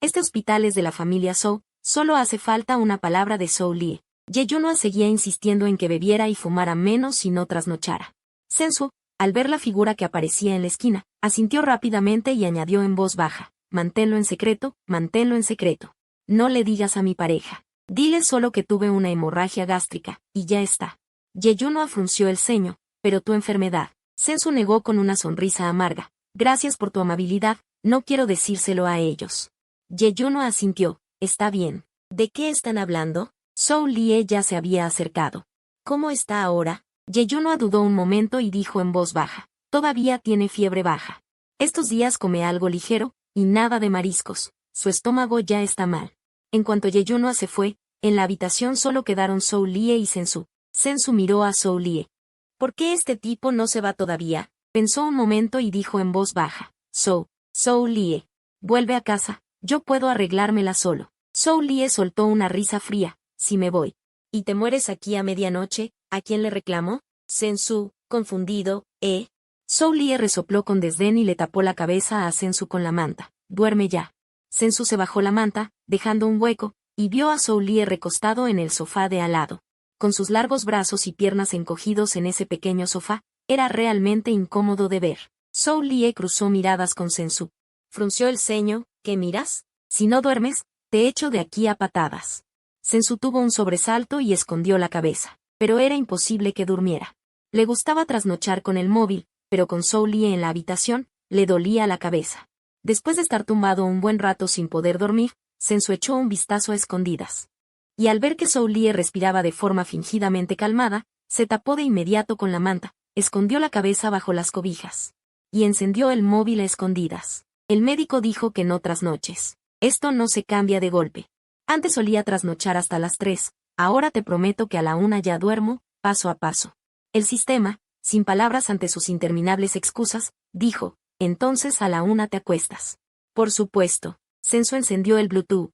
Este hospital es de la familia Zhou, solo hace falta una palabra de Zhou Lie. Ye Yunhua seguía insistiendo en que bebiera y fumara menos y no trasnochara. Sensu, al ver la figura que aparecía en la esquina, asintió rápidamente y añadió en voz baja, manténlo en secreto, manténlo en secreto. No le digas a mi pareja. Dile solo que tuve una hemorragia gástrica, y ya está. Ye Yunhua frunció el ceño, pero tu enfermedad. Sensu negó con una sonrisa amarga. Gracias por tu amabilidad, no quiero decírselo a ellos. Ye Yunhua asintió, está bien. ¿De qué están hablando? Zhou Lie ya se había acercado. ¿Cómo está ahora? Ye Yunhua dudó un momento y dijo en voz baja. Todavía tiene fiebre baja. Estos días come algo ligero, y nada de mariscos. Su estómago ya está mal. En cuanto Ye Yunhua se fue, en la habitación solo quedaron Zhou Lie y Sensu. Sensu miró a Zhou Lie. ¿Por qué este tipo no se va todavía? Pensó un momento y dijo en voz baja. Zhou Lie. Vuelve a casa, yo puedo arreglármela solo. Zhou Lie soltó una risa fría. Si me voy. ¿Y te mueres aquí a medianoche? ¿A quién le reclamo? Sensu, confundido, ¿eh? Zhou Lie resopló con desdén y le tapó la cabeza a Sensu con la manta. Duerme ya. Sensu se bajó la manta, dejando un hueco, y vio a Zhou Lie recostado en el sofá de al lado. Con sus largos brazos y piernas encogidos en ese pequeño sofá, era realmente incómodo de ver. Zhou Lie cruzó miradas con Sensu. Frunció el ceño. ¿Qué miras? Si no duermes, te echo de aquí a patadas. Sensu tuvo un sobresalto y escondió la cabeza, pero era imposible que durmiera. Le gustaba trasnochar con el móvil, pero con Zhou Lie en la habitación, le dolía la cabeza. Después de estar tumbado un buen rato sin poder dormir, Sensu echó un vistazo a escondidas. Y al ver que Zhou Lie respiraba de forma fingidamente calmada, se tapó de inmediato con la manta, escondió la cabeza bajo las cobijas. Y encendió el móvil a escondidas. El médico dijo que no trasnoches. Esto no se cambia de golpe. Antes solía trasnochar hasta las 3, ahora te prometo que a la 1 ya duermo, paso a paso. El sistema, sin palabras ante sus interminables excusas, dijo, entonces a la 1 te acuestas. Por supuesto. Sensu encendió el Bluetooth.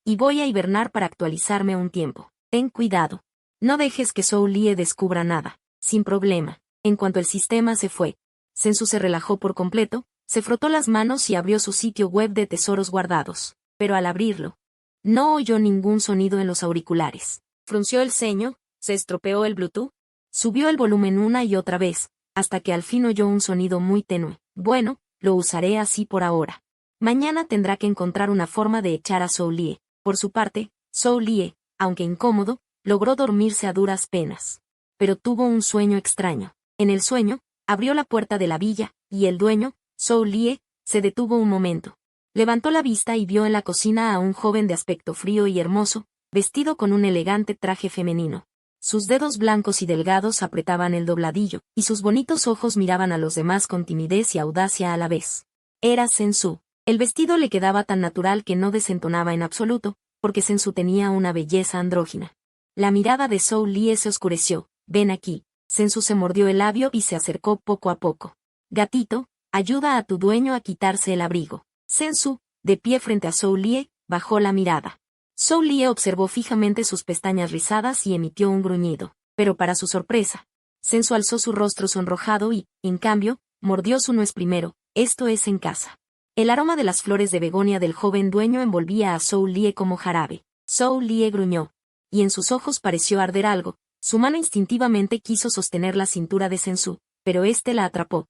Y voy a hibernar para actualizarme un tiempo. Ten cuidado. No dejes que Zhou Lie descubra nada. Sin problema. En cuanto el sistema se fue, Sensu se relajó por completo, se frotó las manos y abrió su sitio web de tesoros guardados. Pero al abrirlo, no oyó ningún sonido en los auriculares. Frunció el ceño, se estropeó el Bluetooth, subió el volumen una y otra vez, hasta que al fin oyó un sonido muy tenue. Bueno, lo usaré así por ahora. Mañana tendrá que encontrar una forma de echar a Zhou Lie. Por su parte, Zhou Lie, aunque incómodo, logró dormirse a duras penas. Pero tuvo un sueño extraño. En el sueño, abrió la puerta de la villa, y el dueño, Zhou Lie, se detuvo un momento. Levantó la vista y vio en la cocina a un joven de aspecto frío y hermoso, vestido con un elegante traje femenino. Sus dedos blancos y delgados apretaban el dobladillo, y sus bonitos ojos miraban a los demás con timidez y audacia a la vez. Era Sensu. El vestido le quedaba tan natural que no desentonaba en absoluto, porque Sensu tenía una belleza andrógina. La mirada de Zhou Lie se oscureció. Ven aquí. Sensu se mordió el labio y se acercó poco a poco. Gatito, ayuda a tu dueño a quitarse el abrigo. Sensu, de pie frente a Zhou Lie, bajó la mirada. Zhou Lie observó fijamente sus pestañas rizadas y emitió un gruñido. Pero para su sorpresa, Sensu alzó su rostro sonrojado y, en cambio, mordió su nuez primero. Esto es en casa. El aroma de las flores de begonia del joven dueño envolvía a Zhou Lie como jarabe. Zhou Lie gruñó. Y en sus ojos pareció arder algo. Su mano instintivamente quiso sostener la cintura de Sensu, pero éste la atrapó.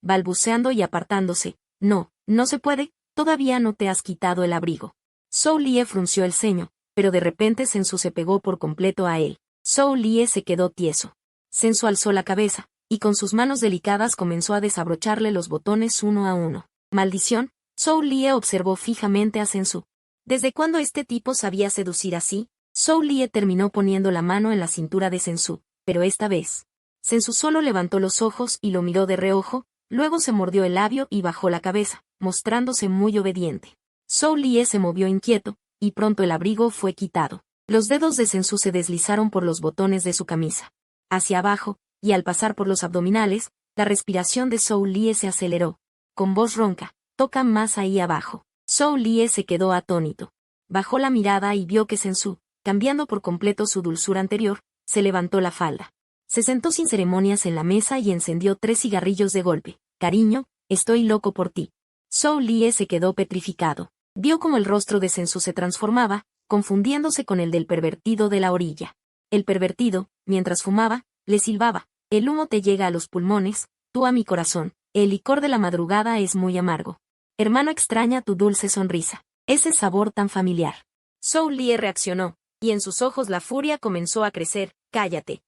Balbuceando y apartándose. No, no se puede, todavía no te has quitado el abrigo. Zhou Lie frunció el ceño, pero de repente Sensu se pegó por completo a él. Zhou Lie se quedó tieso. Sensu alzó la cabeza, y con sus manos delicadas comenzó a desabrocharle los botones uno a uno. Maldición, Zhou Lie observó fijamente a Sensu. ¿Desde cuándo este tipo sabía seducir así? Zhou Lie terminó poniendo la mano en la cintura de Sensu, pero esta vez, Sensu solo levantó los ojos y lo miró de reojo, luego se mordió el labio y bajó la cabeza, mostrándose muy obediente. Zhou Lie se movió inquieto, y pronto el abrigo fue quitado. Los dedos de Sensu se deslizaron por los botones de su camisa hacia abajo, y al pasar por los abdominales, la respiración de Zhou Lie se aceleró. Con voz ronca, toca más ahí abajo. Zhou Lie se quedó atónito. Bajó la mirada y vio que Sensu, cambiando por completo su dulzura anterior, se levantó la falda. Se sentó sin ceremonias en la mesa y encendió 3 cigarrillos de golpe. Cariño, estoy loco por ti. Zhou Lie se quedó petrificado. Vio cómo el rostro de Sensu se transformaba, confundiéndose con el del pervertido de la orilla. El pervertido, mientras fumaba, le silbaba. El humo te llega a los pulmones, tú a mi corazón. El licor de la madrugada es muy amargo. Hermano, extraña tu dulce sonrisa. Ese sabor tan familiar. Zhou Lie reaccionó, y en sus ojos la furia comenzó a crecer. Cállate.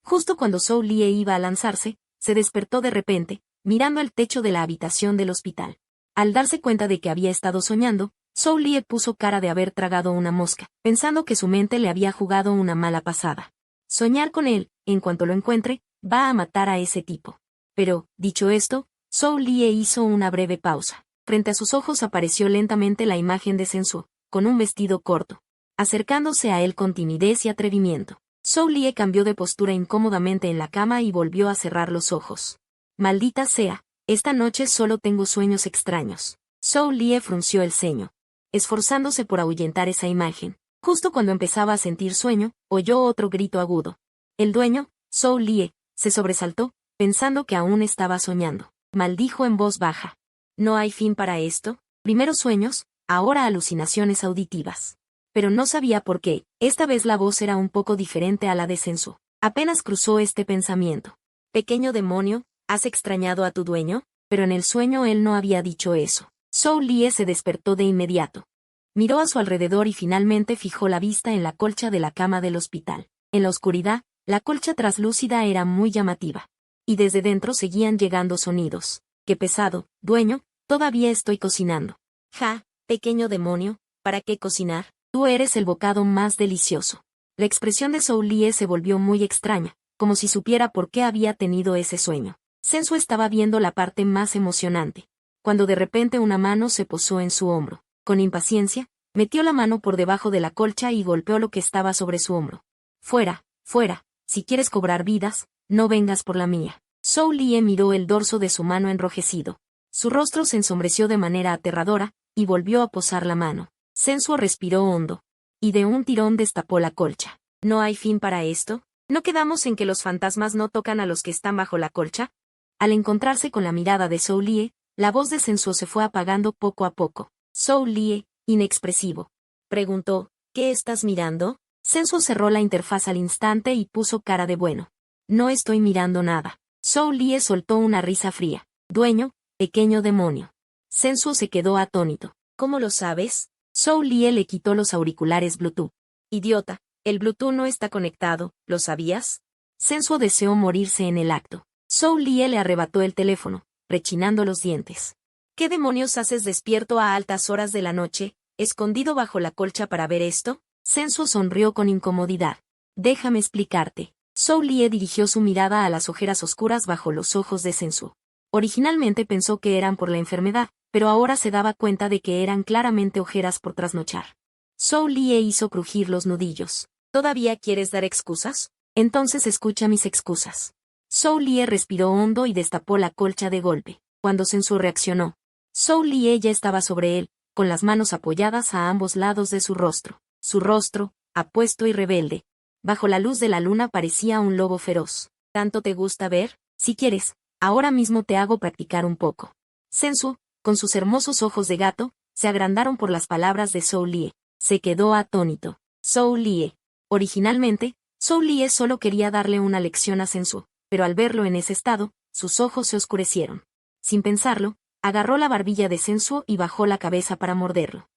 Justo cuando Zhou Lie iba a lanzarse, se despertó de repente, mirando el techo de la habitación del hospital. Al darse cuenta de que había estado soñando, Zhou Lie puso cara de haber tragado una mosca, pensando que su mente le había jugado una mala pasada. Soñar con él, en cuanto lo encuentre, va a matar a ese tipo. Pero, dicho esto, Zhou Lie hizo una breve pausa. Frente a sus ojos apareció lentamente la imagen de Sensu, con un vestido corto, acercándose a él con timidez y atrevimiento. Zhou Lie cambió de postura incómodamente en la cama y volvió a cerrar los ojos. Maldita sea, esta noche solo tengo sueños extraños. Zhou Lie frunció el ceño, esforzándose por ahuyentar esa imagen. Justo cuando empezaba a sentir sueño, oyó otro grito agudo. El dueño, Zhou Lie, se sobresaltó, pensando que aún estaba soñando. Maldijo en voz baja. ¿No hay fin para esto? Primero sueños, ahora alucinaciones auditivas. Pero no sabía por qué, esta vez la voz era un poco diferente a la de Sensu. Apenas cruzó este pensamiento. Pequeño demonio, ¿has extrañado a tu dueño? Pero en el sueño él no había dicho eso. Zhou Lie se despertó de inmediato. Miró a su alrededor y finalmente fijó la vista en la colcha de la cama del hospital. En la oscuridad, la colcha traslúcida era muy llamativa. Y desde dentro seguían llegando sonidos. Qué pesado, dueño, todavía estoy cocinando. Ja, pequeño demonio, ¿para qué cocinar? Tú eres el bocado más delicioso. La expresión de Zhou Lie se volvió muy extraña, como si supiera por qué había tenido ese sueño. Sensu estaba viendo la parte más emocionante, cuando de repente una mano se posó en su hombro. Con impaciencia, metió la mano por debajo de la colcha y golpeó lo que estaba sobre su hombro. Fuera, fuera, si quieres cobrar vidas, no vengas por la mía. Zhou Lie miró el dorso de su mano enrojecido. Su rostro se ensombreció de manera aterradora, y volvió a posar la mano. Sensu respiró hondo, y de un tirón destapó la colcha. ¿No hay fin para esto? ¿No quedamos en que los fantasmas no tocan a los que están bajo la colcha? Al encontrarse con la mirada de Zhou Lie, la voz de Sensu se fue apagando poco a poco. Zhou Lie, inexpresivo, preguntó, ¿qué estás mirando? Sensu cerró la interfaz al instante y puso cara de bueno. No estoy mirando nada. Zhou Lie soltó una risa fría. Dueño, pequeño demonio. Sensu se quedó atónito. ¿Cómo lo sabes? Zhou Lie le quitó los auriculares Bluetooth. Idiota, el Bluetooth no está conectado, ¿lo sabías? Sensu deseó morirse en el acto. Zhou Lie le arrebató el teléfono, rechinando los dientes. ¿Qué demonios haces despierto a altas horas de la noche, escondido bajo la colcha para ver esto? Sensu sonrió con incomodidad. Déjame explicarte. Zhou Lie dirigió su mirada a las ojeras oscuras bajo los ojos de Sensu. Originalmente pensó que eran por la enfermedad, pero ahora se daba cuenta de que eran claramente ojeras por trasnochar. Zhou Lie hizo crujir los nudillos. ¿Todavía quieres dar excusas? Entonces escucha mis excusas. Zhou Lie respiró hondo y destapó la colcha de golpe. Cuando Sensu reaccionó, Zhou Lie ya estaba sobre él, con las manos apoyadas a ambos lados de su rostro. Su rostro, apuesto y rebelde, bajo la luz de la luna parecía un lobo feroz. ¿Tanto te gusta ver? Si quieres, ahora mismo te hago practicar un poco. Sensu, con sus hermosos ojos de gato, se agrandaron por las palabras de Zhou Lie. Se quedó atónito. Zhou Lie. Originalmente, Zhou Lie solo quería darle una lección a Sensu, pero al verlo en ese estado, sus ojos se oscurecieron. Sin pensarlo, agarró la barbilla de Sensu y bajó la cabeza para morderlo.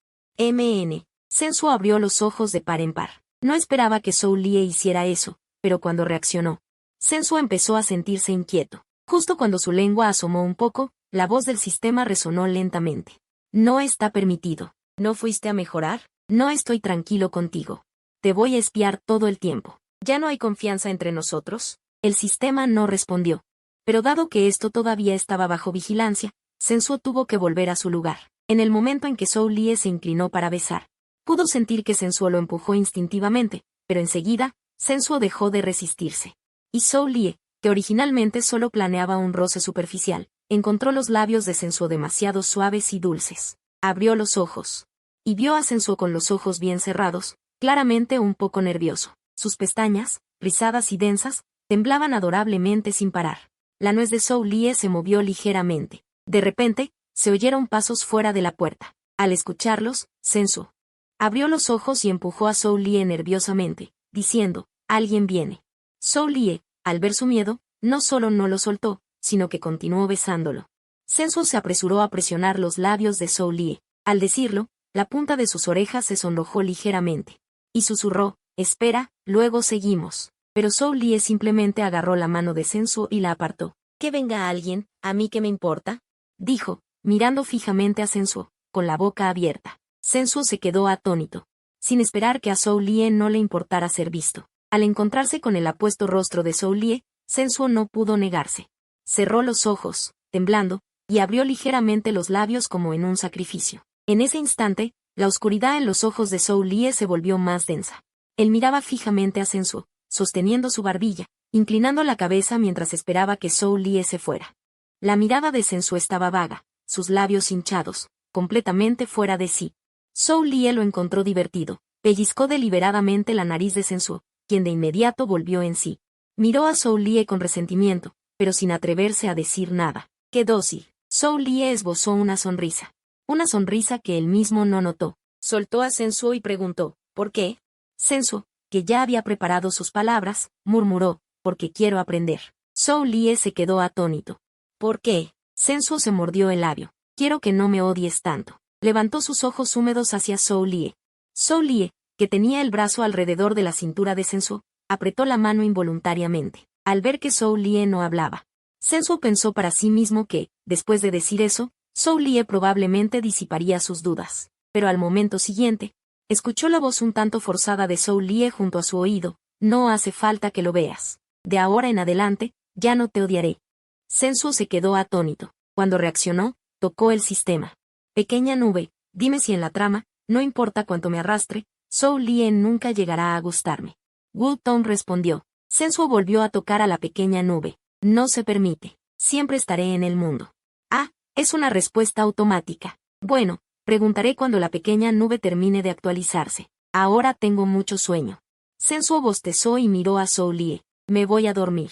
Sensu abrió los ojos de par en par. No esperaba que Zhou Lie hiciera eso, pero cuando reaccionó, Sensu empezó a sentirse inquieto. Justo cuando su lengua asomó un poco, la voz del sistema resonó lentamente. No está permitido. ¿No fuiste a mejorar? No estoy tranquilo contigo. Te voy a espiar todo el tiempo. ¿Ya no hay confianza entre nosotros? El sistema no respondió. Pero dado que esto todavía estaba bajo vigilancia, Sensu tuvo que volver a su lugar. En el momento en que Zhou Lie se inclinó para besar, pudo sentir que Sensu lo empujó instintivamente, pero enseguida, Sensu dejó de resistirse. Y Zhou Lie, que originalmente solo planeaba un roce superficial, encontró los labios de Sensu demasiado suaves y dulces. Abrió los ojos. Y vio a Sensu con los ojos bien cerrados, claramente un poco nervioso. Sus pestañas, rizadas y densas, temblaban adorablemente sin parar. La nuez de Zhou Lie se movió ligeramente. De repente, se oyeron pasos fuera de la puerta. Al escucharlos, Sensu abrió los ojos y empujó a Zhou Lie nerviosamente, diciendo, «Alguien viene». Zhou Lie, al ver su miedo, no solo no lo soltó, sino que continuó besándolo. Sensu se apresuró a presionar los labios de Zhou Lie. Al decirlo, la punta de sus orejas se sonrojó ligeramente. Y susurró, «Espera, luego seguimos». Pero Zhou Lie simplemente agarró la mano de Sensu y la apartó. «Que venga alguien, ¿a mí qué me importa?», dijo, mirando fijamente a Sensu, con la boca abierta. Sensu se quedó atónito, sin esperar que a Zhou Lie no le importara ser visto. Al encontrarse con el apuesto rostro de Zhou Lie, Sensu no pudo negarse. Cerró los ojos, temblando, y abrió ligeramente los labios como en un sacrificio. En ese instante, la oscuridad en los ojos de Zhou Lie se volvió más densa. Él miraba fijamente a Sensu, sosteniendo su barbilla, inclinando la cabeza mientras esperaba que Zhou Lie se fuera. La mirada de Sensu estaba vaga, sus labios hinchados, completamente fuera de sí. Zhou Lie lo encontró divertido, pellizcó deliberadamente la nariz de Sensu, quien de inmediato volvió en sí. Miró a Zhou Lie con resentimiento, pero sin atreverse a decir nada. ¡Qué dócil! Zhou Lie esbozó una sonrisa que él mismo no notó. Soltó a Sensu y preguntó, ¿por qué? Sensu, que ya había preparado sus palabras, murmuró, porque quiero aprender. Zhou Lie se quedó atónito. ¿Por qué? Sensu se mordió el labio. Quiero que no me odies tanto. Levantó sus ojos húmedos hacia Zhou Lie. Zhou Lie, que tenía el brazo alrededor de la cintura de Sensu, apretó la mano involuntariamente, al ver que Zhou Lie no hablaba. Sensu pensó para sí mismo que, después de decir eso, Zhou Lie probablemente disiparía sus dudas. Pero al momento siguiente, escuchó la voz un tanto forzada de Zhou Lie junto a su oído, «No hace falta que lo veas». De ahora en adelante, ya no te odiaré. Sensuo se quedó atónito. Cuando reaccionó, tocó el sistema. Pequeña nube, dime si en la trama, no importa cuánto me arrastre, Zhou Lien nunca llegará a gustarme. Wu Tong respondió. Sensuo volvió a tocar a la pequeña nube. No se permite. Siempre estaré en el mundo. Ah, es una respuesta automática. Bueno, preguntaré cuando la pequeña nube termine de actualizarse. Ahora tengo mucho sueño. Sensuo bostezó y miró a Zhou Lie. Me voy a dormir.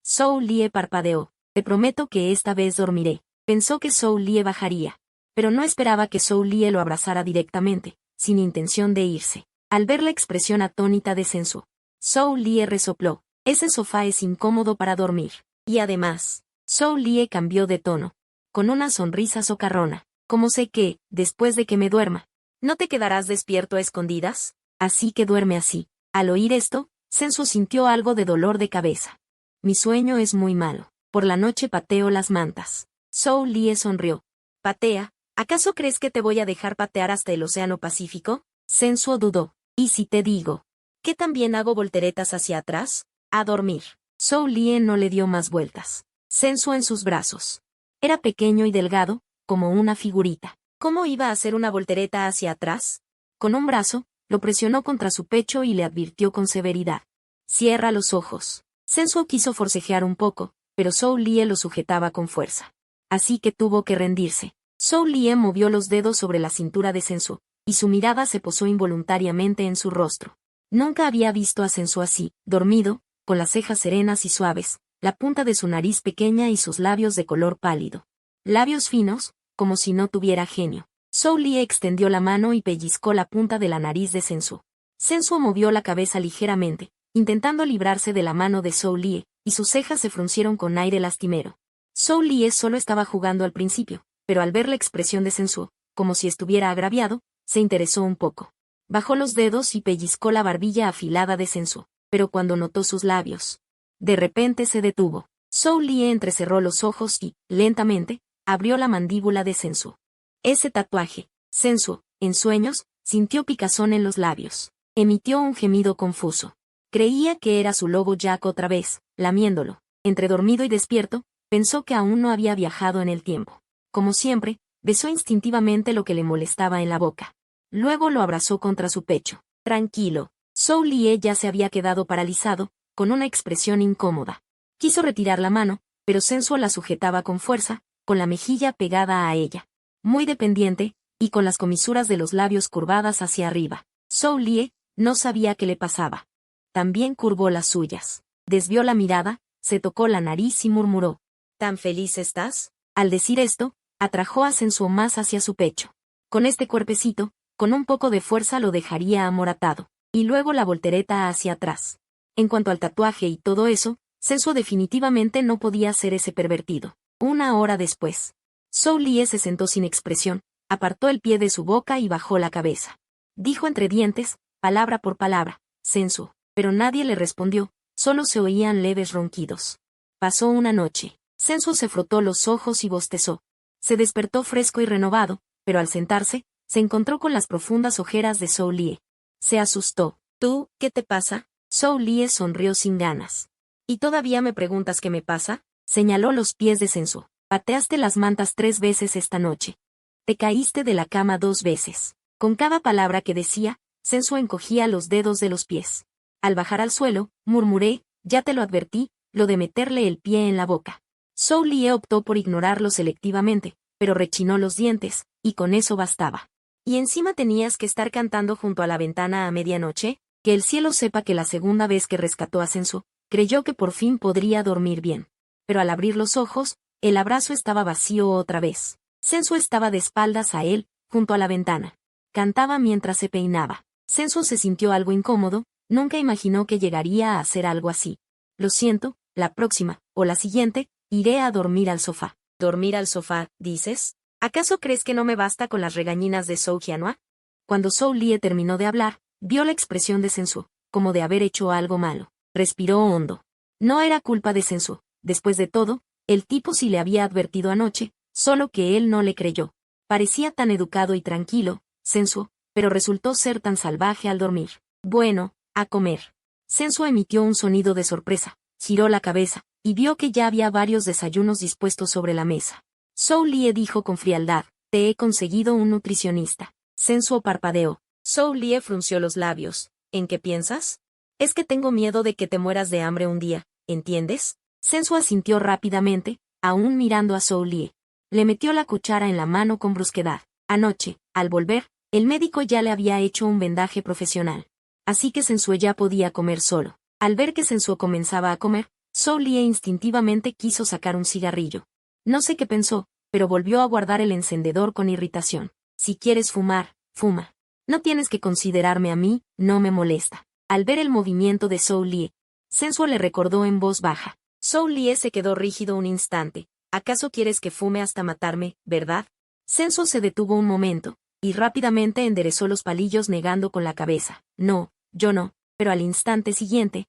Zhou Lie parpadeó. Te prometo que esta vez dormiré. Pensó que Zhou Lie bajaría. Pero no esperaba que Zhou Lie lo abrazara directamente, sin intención de irse. Al ver la expresión atónita de Sensuo, Zhou Lie resopló. Ese sofá es incómodo para dormir. Y además, Zhou Lie cambió de tono. Con una sonrisa socarrona. Como sé que, después de que me duerma, ¿no te quedarás despierto a escondidas? Así que duerme así. Al oír esto, Sensuo sintió algo de dolor de cabeza. Mi sueño es muy malo. Por la noche pateo las mantas. Zhou Lie sonrió. Patea, ¿acaso crees que te voy a dejar patear hasta el Océano Pacífico? Sensuo dudó. ¿Y si te digo que también hago volteretas hacia atrás? A dormir. Zhou Lie no le dio más vueltas. Sensuo en sus brazos. Era pequeño y delgado, como una figurita. ¿Cómo iba a hacer una voltereta hacia atrás? Con un brazo, lo presionó contra su pecho y le advirtió con severidad. Cierra los ojos. Sensuo quiso forcejear un poco, pero Zhou Lie lo sujetaba con fuerza. Así que tuvo que rendirse. Zhou Lie movió los dedos sobre la cintura de Sensuo, y su mirada se posó involuntariamente en su rostro. Nunca había visto a Sensuo así, dormido, con las cejas serenas y suaves, la punta de su nariz pequeña y sus labios de color pálido. Labios finos, como si no tuviera genio. Zhou Lie extendió la mano y pellizcó la punta de la nariz de Sensuo. Sensuo movió la cabeza ligeramente, intentando librarse de la mano de Zhou Lie, y sus cejas se fruncieron con aire lastimero. Zhou Lie solo estaba jugando al principio, pero al ver la expresión de Sensuo, como si estuviera agraviado, se interesó un poco. Bajó los dedos y pellizcó la barbilla afilada de Sensuo, pero cuando notó sus labios, de repente se detuvo. Zhou Lie entrecerró los ojos y, lentamente, abrió la mandíbula de Sensuo. Ese tatuaje. Sensuo, en sueños, sintió picazón en los labios. Emitió un gemido confuso. Creía que era su lobo Jack otra vez, lamiéndolo. Entre dormido y despierto, pensó que aún no había viajado en el tiempo. Como siempre, besó instintivamente lo que le molestaba en la boca. Luego lo abrazó contra su pecho. Tranquilo. Zhou Lie ya se había quedado paralizado, con una expresión incómoda. Quiso retirar la mano, pero Sensuo la sujetaba con fuerza, con la mejilla pegada a ella. Muy dependiente, y con las comisuras de los labios curvadas hacia arriba. Zhou Lie no sabía qué le pasaba. También curvó las suyas. Desvió la mirada, se tocó la nariz y murmuró. ¿Tan feliz estás? Al decir esto, atrajo a Sensuo más hacia su pecho. Con este cuerpecito, con un poco de fuerza lo dejaría amoratado. Y luego la voltereta hacia atrás. En cuanto al tatuaje y todo eso, Sensuo definitivamente no podía ser ese pervertido. Una hora después, Zhou Lie se sentó sin expresión, apartó el pie de su boca y bajó la cabeza. Dijo entre dientes, palabra por palabra, Sensuo, pero nadie le respondió, solo se oían leves ronquidos. Pasó una noche. Sensuo se frotó los ojos y bostezó. Se despertó fresco y renovado, pero al sentarse, se encontró con las profundas ojeras de Zhou Lie. Se asustó. ¿Tú, qué te pasa? Zhou Lie sonrió sin ganas. ¿Y todavía me preguntas qué me pasa? Señaló los pies de Sensuo. Pateaste las mantas 3 veces esta noche. Te caíste de la cama 2 veces. Con cada palabra que decía, Sensuo encogía los dedos de los pies. Al bajar al suelo, murmuré, ya te lo advertí, lo de meterle el pie en la boca. Zhou Lie optó por ignorarlo selectivamente, pero rechinó los dientes, y con eso bastaba. ¿Y encima tenías que estar cantando junto a la ventana a medianoche? Que el cielo sepa que la segunda vez que rescató a Sensuo, creyó que por fin podría dormir bien. Pero al abrir los ojos, el abrazo estaba vacío otra vez. Sensuo estaba de espaldas a él, junto a la ventana. Cantaba mientras se peinaba. Sensuo se sintió algo incómodo, nunca imaginó que llegaría a hacer algo así. Lo siento, la próxima, o la siguiente, iré a dormir al sofá. ¿Dormir al sofá, dices? ¿Acaso crees que no me basta con las regañinas de Zhou Jianhua? Cuando Zhou Lie terminó de hablar, vio la expresión de Sensuo, como de haber hecho algo malo. Respiró hondo. No era culpa de Sensuo. Después de todo, el tipo sí le había advertido anoche, solo que él no le creyó. Parecía tan educado y tranquilo, Sensuo, pero resultó ser tan salvaje al dormir. Bueno, a comer. Sensuo emitió un sonido de sorpresa, Giró la cabeza, y vio que ya había varios desayunos dispuestos sobre la mesa. Zhou Lie dijo con frialdad, te he conseguido un nutricionista. Sensuo parpadeó. Zhou Lie frunció los labios. ¿En qué piensas? Es que tengo miedo de que te mueras de hambre un día, ¿entiendes? Sensuo asintió rápidamente, aún mirando a Zhou Lie. Le metió la cuchara en la mano con brusquedad. Anoche, al volver, el médico ya le había hecho un vendaje profesional. Así que Sensuo ya podía comer solo. Al ver que Sensuo comenzaba a comer, Zhou Lie instintivamente quiso sacar un cigarrillo. No sé qué pensó, pero volvió a guardar el encendedor con irritación. Si quieres fumar, fuma. No tienes que considerarme a mí, no me molesta. Al ver el movimiento de Zhou Lie, Sensuo le recordó en voz baja. Zhou Lie se quedó rígido un instante. ¿Acaso quieres que fume hasta matarme, verdad? Sensuo se detuvo un momento, y rápidamente enderezó los palillos negando con la cabeza. No, yo no, pero al instante siguiente.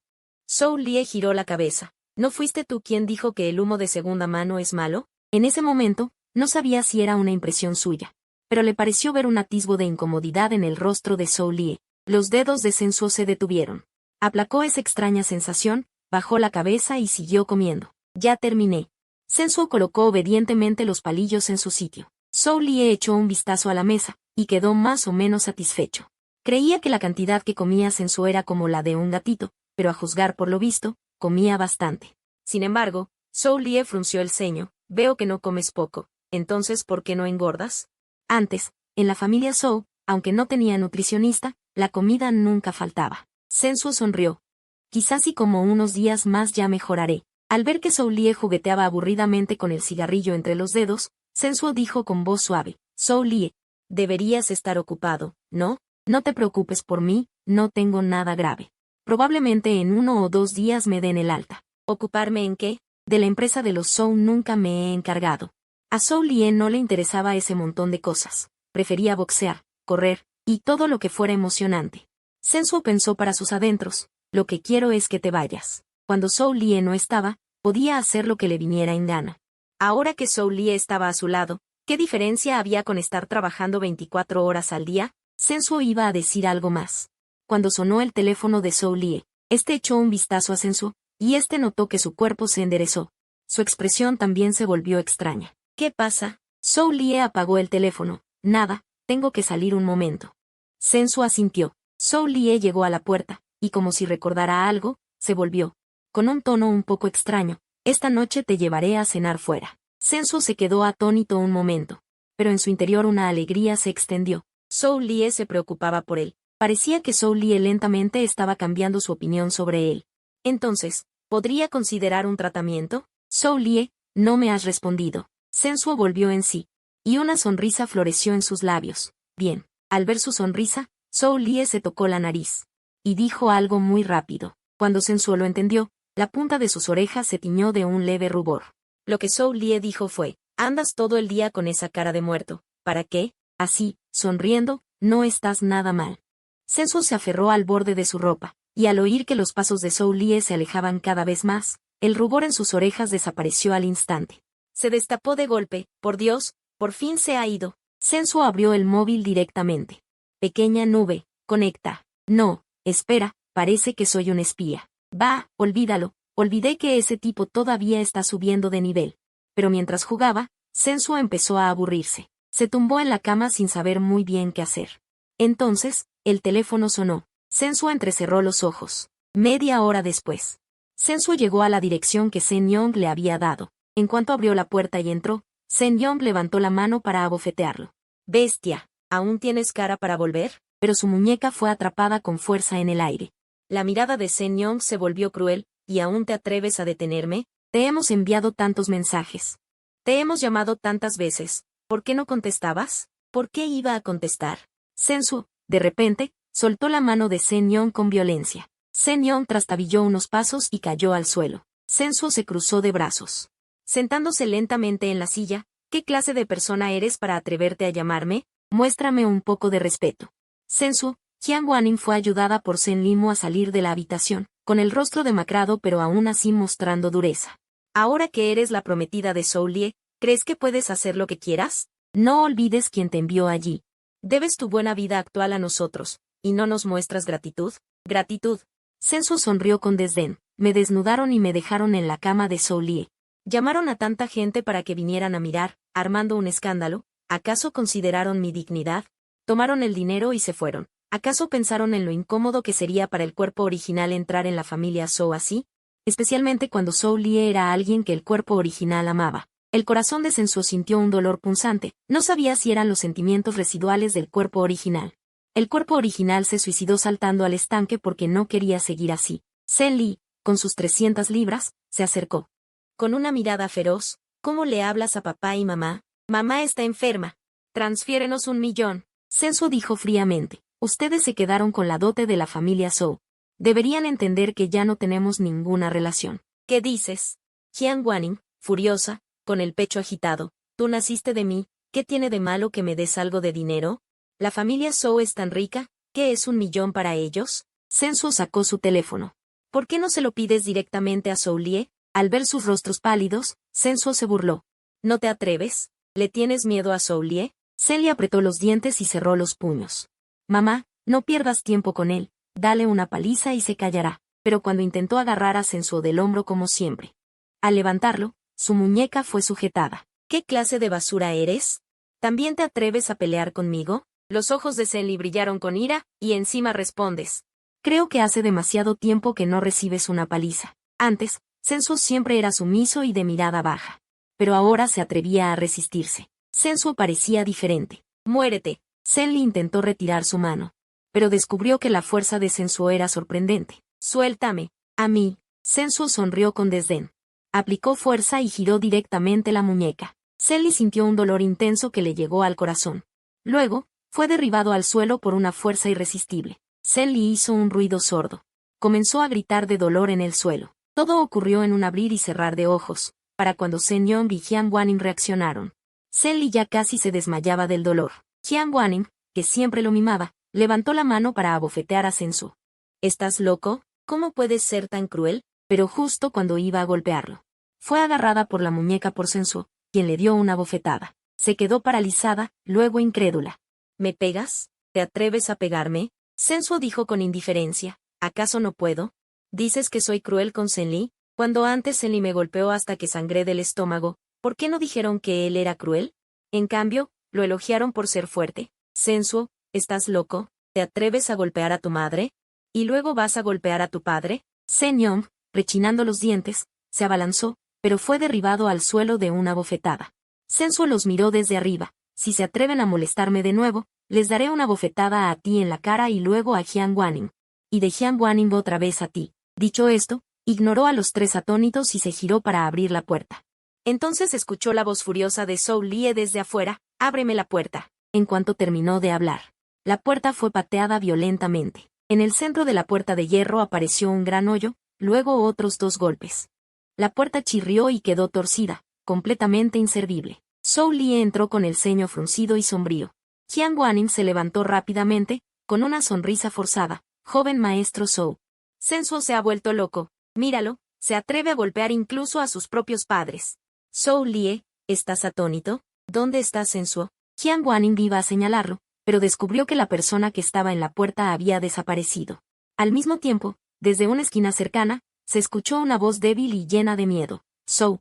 Zhou Lie giró la cabeza. ¿No fuiste tú quien dijo que el humo de segunda mano es malo? En ese momento, no sabía si era una impresión suya, pero le pareció ver un atisbo de incomodidad en el rostro de Zhou Lie. Los dedos de Sensuo se detuvieron. Aplacó esa extraña sensación, bajó la cabeza y siguió comiendo. Ya terminé. Sensuo colocó obedientemente los palillos en su sitio. Zhou Lie echó un vistazo a la mesa, y quedó más o menos satisfecho. Creía que la cantidad que comía Sensuo era como la de un gatito, pero a juzgar por lo visto, comía bastante. Sin embargo, Zhou Lie frunció el ceño. Veo que no comes poco, entonces ¿por qué no engordas? Antes, en la familia Zhou, aunque no tenía nutricionista, la comida nunca faltaba. Sensuo sonrió. Quizás y como unos días más ya mejoraré. Al ver que Zhou Lie jugueteaba aburridamente con el cigarrillo entre los dedos, Sensuo dijo con voz suave, Zhou Lie, deberías estar ocupado, ¿no? No te preocupes por mí, no tengo nada grave. Probablemente en 1 o 2 días me den el alta. ¿Ocuparme en qué? De la empresa de los Zhou nunca me he encargado. A Zhou Lie no le interesaba ese montón de cosas. Prefería boxear, correr, y todo lo que fuera emocionante. Sensuo pensó para sus adentros, lo que quiero es que te vayas. Cuando Zhou Lie no estaba, podía hacer lo que le viniera en gana. Ahora que Zhou Lie estaba a su lado, ¿qué diferencia había con estar trabajando 24 horas al día? Sensuo iba a decir algo más. Cuando sonó el teléfono de Zhou Lie, este echó un vistazo a Sensuo, y este notó que su cuerpo se enderezó. Su expresión también se volvió extraña. ¿Qué pasa? Zhou Lie apagó el teléfono. Nada, tengo que salir un momento. Sensuo asintió. Zhou Lie llegó a la puerta, y como si recordara algo, se volvió. Con un tono un poco extraño, esta noche te llevaré a cenar fuera. Sensuo se quedó atónito un momento, pero en su interior una alegría se extendió. Zhou Lie se preocupaba por él. Parecía que Zhou Lie lentamente estaba cambiando su opinión sobre él. Entonces, ¿podría considerar un tratamiento? Zhou Lie, no me has respondido. Sensuo volvió en sí, y una sonrisa floreció en sus labios. Bien, al ver su sonrisa, Zhou Lie se tocó la nariz. Y dijo algo muy rápido. Cuando Sensuo lo entendió, la punta de sus orejas se tiñó de un leve rubor. Lo que Zhou Lie dijo fue, andas todo el día con esa cara de muerto. ¿Para qué? Así, sonriendo, no estás nada mal. Sensuo se aferró al borde de su ropa, y al oír que los pasos de Zhou Lie se alejaban cada vez más, el rubor en sus orejas desapareció al instante. Se destapó de golpe, por Dios, por fin se ha ido. Sensuo abrió el móvil directamente. Pequeña nube, conecta. No, espera, parece que soy un espía. Va, olvídalo, olvidé que ese tipo todavía está subiendo de nivel. Pero mientras jugaba, Sensuo empezó a aburrirse. Se tumbó en la cama sin saber muy bien qué hacer. Entonces, el teléfono sonó. Sensuo entrecerró los ojos. Media hora después. Sensuo llegó a la dirección que Sen Yong le había dado. En cuanto abrió la puerta y entró, Sen Yong levantó la mano para abofetearlo. Bestia, ¿aún tienes cara para volver? Pero su muñeca fue atrapada con fuerza en el aire. La mirada de Sen Yong se volvió cruel. ¿Y aún te atreves a detenerme? Te hemos enviado tantos mensajes. Te hemos llamado tantas veces. ¿Por qué no contestabas? ¿Por qué iba a contestar? Sensuo, de repente, soltó la mano de Sen Yong con violencia. Sen Yong trastabilló unos pasos y cayó al suelo. Sensuo se cruzó de brazos. Sentándose lentamente en la silla, ¿qué clase de persona eres para atreverte a llamarme? Muéstrame un poco de respeto. Sensuo, Jiang Wanning fue ayudada por Sen Limo a salir de la habitación, con el rostro demacrado pero aún así mostrando dureza. Ahora que eres la prometida de Zhou Lie, ¿crees que puedes hacer lo que quieras? No olvides quién te envió allí. Debes tu buena vida actual a nosotros, ¿y no nos muestras gratitud? ¿Gratitud? Sensuo sonrió con desdén. me desnudaron y me dejaron en la cama de Zhou Lie. Llamaron a tanta gente para que vinieran a mirar, armando un escándalo. ¿Acaso consideraron mi dignidad? Tomaron el dinero y se fueron. ¿Acaso pensaron en lo incómodo que sería para el cuerpo original entrar en la familia Zhou así? Especialmente cuando Zhou Lie era alguien que el cuerpo original amaba. El corazón de Sensuo sintió un dolor punzante. No sabía si eran los sentimientos residuales del cuerpo original. El cuerpo original se suicidó saltando al estanque porque no quería seguir así. Zhen Li, con sus 300 libras, se acercó. Con una mirada feroz, ¿cómo le hablas a papá y mamá? Mamá está enferma. Transfiérenos 1.000.000. Sensuo dijo fríamente. Ustedes se quedaron con la dote de la familia Zhou. Deberían entender que ya no tenemos ninguna relación. ¿Qué dices? Jiang Wanning, furiosa, con el pecho agitado. Tú naciste de mí, ¿qué tiene de malo que me des algo de dinero? La familia Zhou es tan rica, ¿qué es 1.000.000 para ellos? Sensuo sacó su teléfono. ¿Por qué no se lo pides directamente a Zhou Lie? Al ver sus rostros pálidos, Sensuo se burló. ¿No te atreves? ¿Le tienes miedo a Zhou Lie? Zhen Li apretó los dientes y cerró los puños. Mamá, no pierdas tiempo con él, dale una paliza y se callará. Pero cuando intentó agarrar a Sensuo del hombro como siempre. Al levantarlo, su muñeca fue sujetada. ¿Qué clase de basura eres? ¿También te atreves a pelear conmigo? Los ojos de Zhen Li brillaron con ira, y encima respondes. Creo que hace demasiado tiempo que no recibes una paliza. Antes, Sensuo siempre era sumiso y de mirada baja. Pero ahora se atrevía a resistirse. Sensuo parecía diferente. Muérete. Zhen Li intentó retirar su mano. Pero descubrió que la fuerza de Sensuo era sorprendente. Suéltame. A mí. Sensuo sonrió con desdén. Aplicó fuerza y giró directamente la muñeca. Zhen Li sintió un dolor intenso que le llegó al corazón. Luego, fue derribado al suelo por una fuerza irresistible. Zhen Li hizo un ruido sordo. Comenzó a gritar de dolor en el suelo. Todo ocurrió en un abrir y cerrar de ojos, para cuando Zhen Yong y Jiang Wanning reaccionaron. Zhen Li ya casi se desmayaba del dolor. Jiang Wanning, que siempre lo mimaba, levantó la mano para abofetear a Sensuo. ¿Estás loco? ¿Cómo puedes ser tan cruel? Pero justo cuando iba a golpearlo. Fue agarrada por la muñeca por Sensuo, quien le dio una bofetada. Se quedó paralizada, luego incrédula. ¿Me pegas? ¿Te atreves a pegarme? Sensuo dijo con indiferencia. ¿Acaso no puedo? ¿Dices que soy cruel con Zhen Li? Cuando antes Zhen Li me golpeó hasta que sangré del estómago, ¿por qué no dijeron que él era cruel? En cambio, lo elogiaron por ser fuerte. Sensuo, ¿estás loco? ¿Te atreves a golpear a tu madre? ¿Y luego vas a golpear a tu padre? Zhen Yong, rechinando los dientes, se abalanzó, pero fue derribado al suelo de una bofetada. Sensuo los miró desde arriba. Si se atreven a molestarme de nuevo, les daré una bofetada a ti en la cara y luego a Jiang Wanning. Y de Jiang Wanning otra vez a ti. Dicho esto, ignoró a los tres atónitos y se giró para abrir la puerta. Entonces escuchó la voz furiosa de Zhou Lie desde afuera. «Ábreme la puerta». En cuanto terminó de hablar, la puerta fue pateada violentamente. En el centro de la puerta de hierro apareció un gran hoyo, luego otros 2 golpes. La puerta chirrió y quedó torcida, completamente inservible. Zhou Lie entró con el ceño fruncido y sombrío. Jiang Wanning se levantó rápidamente, con una sonrisa forzada. «Joven maestro Zhou. Sensuo se ha vuelto loco. Míralo, se atreve a golpear incluso a sus propios padres». «Zhou Lie, ¿estás atónito? ¿Dónde está Sensuo?» Jiang Wanning iba a señalarlo, pero descubrió que la persona que estaba en la puerta había desaparecido. Al mismo tiempo, desde una esquina cercana, se escuchó una voz débil y llena de miedo. «Zhou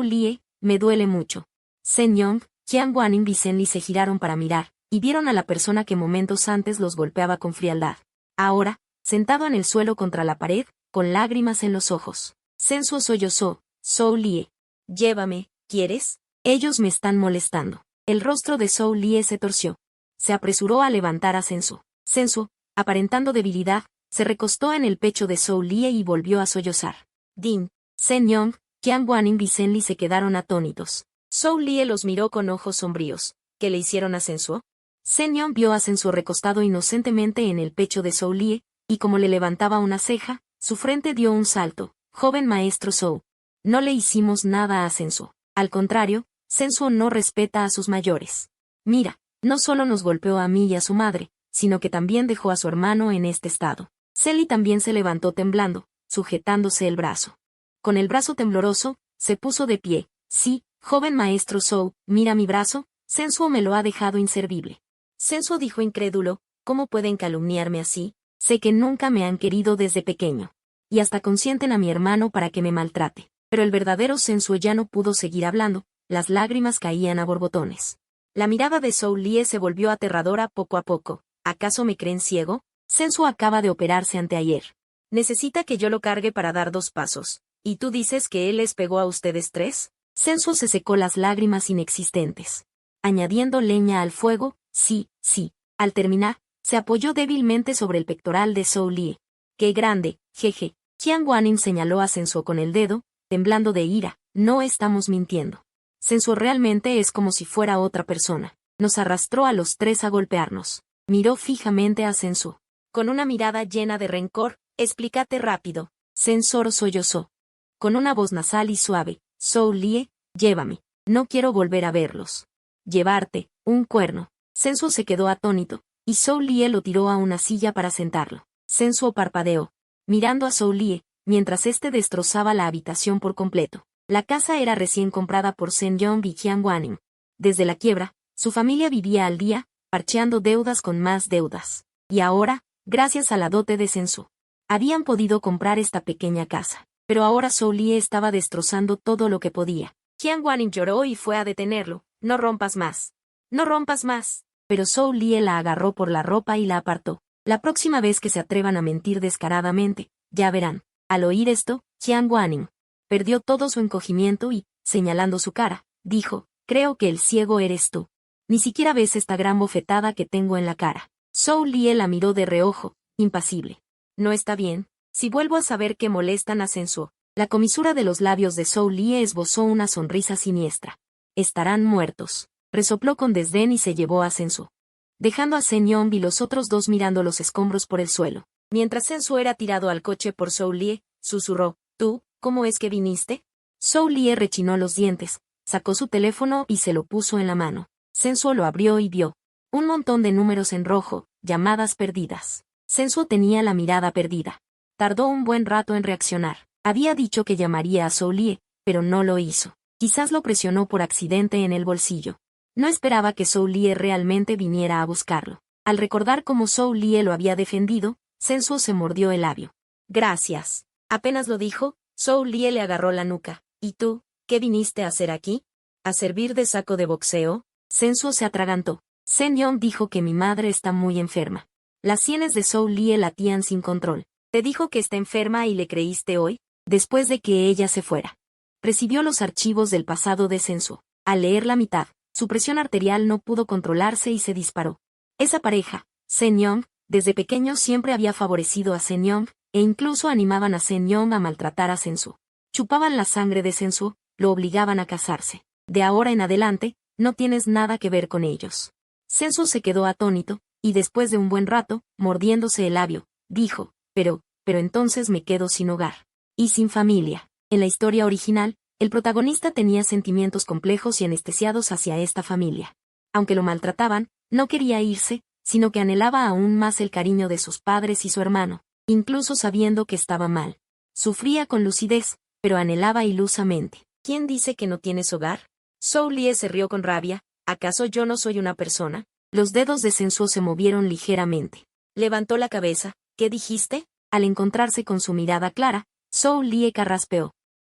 Lie, me duele mucho». Zhen Yong, Jiang Wanning y Zhen Li se giraron para mirar, y vieron a la persona que momentos antes los golpeaba con frialdad. Ahora, sentado en el suelo contra la pared, con lágrimas en los ojos. Sensuo sollozó. «Zhou Lie. Llévame, ¿quieres? Ellos me están molestando». El rostro de Zhou Lie se torció. Se apresuró a levantar a Sensuo. Sensuo, aparentando debilidad, se recostó en el pecho de Zhou Lie y volvió a sollozar. Din, Zhen Yong, Jiang Wanning y Zhen Li se quedaron atónitos. Zhou Lie los miró con ojos sombríos. ¿Qué le hicieron a Sensuo? Zhen Yong vio a Sensuo recostado inocentemente en el pecho de Zhou Lie, y como le levantaba una ceja, su frente dio un salto. «Joven maestro Zhou. No le hicimos nada a Sensuo. Al contrario, Sensuo no respeta a sus mayores. Mira, no solo nos golpeó a mí y a su madre, sino que también dejó a su hermano en este estado». Zhen Li también se levantó temblando, sujetándose el brazo. Con el brazo tembloroso, se puso de pie. «Sí, joven maestro Zhou, mira mi brazo, Sensuo me lo ha dejado inservible». Sensuo dijo incrédulo, «¿Cómo pueden calumniarme así? Sé que nunca me han querido desde pequeño. y hasta consienten a mi hermano para que me maltrate. Pero el verdadero Sensuo ya no pudo seguir hablando, las lágrimas caían a borbotones. La mirada de Zhou Lie se volvió aterradora poco a poco. ¿Acaso me creen ciego? Sensuo acaba de operarse anteayer. Necesita que yo lo cargue para dar 2 pasos. ¿Y tú dices que él les pegó a ustedes 3? Sensuo se secó las lágrimas inexistentes. Añadiendo leña al fuego, sí, sí. Al terminar, se apoyó débilmente sobre el pectoral de Zhou Lie. ¡Qué grande, jeje! Qian Guanin señaló a Sensuo con el dedo, temblando de ira. No estamos mintiendo. Sensuo realmente es como si fuera otra persona. Nos arrastró a los 3 a golpearnos. Miró fijamente a Sensuo. Con una mirada llena de rencor, explícate rápido. Sensuo sollozó. Con una voz nasal y suave, Zhou Lie, llévame. No quiero volver a verlos. Llevarte, un cuerno. Sensuo se quedó atónito, y Zhou Lie lo tiró a una silla para sentarlo. Sensuo parpadeó, mirando a Zhou Lie, mientras éste destrozaba la habitación por completo. La casa era recién comprada por Zhen Yong y Qian Guanin. Desde la quiebra, su familia vivía al día, parcheando deudas con más deudas. Y ahora, gracias a la dote de Sensuo, habían podido comprar esta pequeña casa. Pero ahora Zhou Lie estaba destrozando todo lo que podía. Qian Guanin lloró y fue a detenerlo. No rompas más. No rompas más. Pero Zhou Lie la agarró por la ropa y la apartó. La próxima vez que se atrevan a mentir descaradamente, ya verán. Al oír esto, Qian Guanin perdió todo su encogimiento y, señalando su cara, dijo, creo que el ciego eres tú. Ni siquiera ves esta gran bofetada que tengo en la cara. Zhou Lie la miró de reojo, impasible. No está bien. Si vuelvo a saber que molestan a Sensuo. La comisura de los labios de Zhou Lie esbozó una sonrisa siniestra. Estarán muertos. Resopló con desdén y se llevó a Sensuo, dejando a Zhen Yong y los otros 2 mirando los escombros por el suelo. Mientras Sensuo era tirado al coche por Zhou Lie, susurró, ¿tú, cómo es que viniste? Zhou Lie rechinó los dientes, sacó su teléfono y se lo puso en la mano. Sensuo lo abrió y vio un montón de números en rojo, llamadas perdidas. Sensuo tenía la mirada perdida. Tardó un buen rato en reaccionar. Había dicho que llamaría a Zhou Lie, pero no lo hizo. Quizás lo presionó por accidente en el bolsillo. No esperaba que Zhou Lie realmente viniera a buscarlo. Al recordar cómo Zhou Lie lo había defendido, Sensuo se mordió el labio. Gracias. Apenas lo dijo, Zhou Lie le agarró la nuca. ¿Y tú, qué viniste a hacer aquí? ¿A servir de saco de boxeo? Sensuo se atragantó. Zhen Yong dijo que mi madre está muy enferma. Las sienes de Zhou Lie latían sin control. ¿Te dijo que está enferma y le creíste hoy? Después de que ella se fuera. Recibió los archivos del pasado de Sensuo. Al leer la mitad, su presión arterial no pudo controlarse y se disparó. Esa pareja, Zhen Yong, desde pequeño siempre había favorecido a Zhen Yong, e incluso animaban a Zhen Yong a maltratar a Sensuo. Chupaban la sangre de Sensuo, lo obligaban a casarse. De ahora en adelante, no tienes nada que ver con ellos. Sensuo se quedó atónito, y después de un buen rato, mordiéndose el labio, dijo, pero entonces me quedo sin hogar. Y sin familia. En la historia original, el protagonista tenía sentimientos complejos y anestesiados hacia esta familia. Aunque lo maltrataban, no quería irse, sino que anhelaba aún más el cariño de sus padres y su hermano, incluso sabiendo que estaba mal. Sufría con lucidez, pero anhelaba ilusamente. ¿Quién dice que no tienes hogar? Zhou Lie se rió con rabia. ¿Acaso yo no soy una persona? Los dedos de Sensuo se movieron ligeramente. Levantó la cabeza. ¿Qué dijiste? Al encontrarse con su mirada clara, Zhou Lie carraspeó.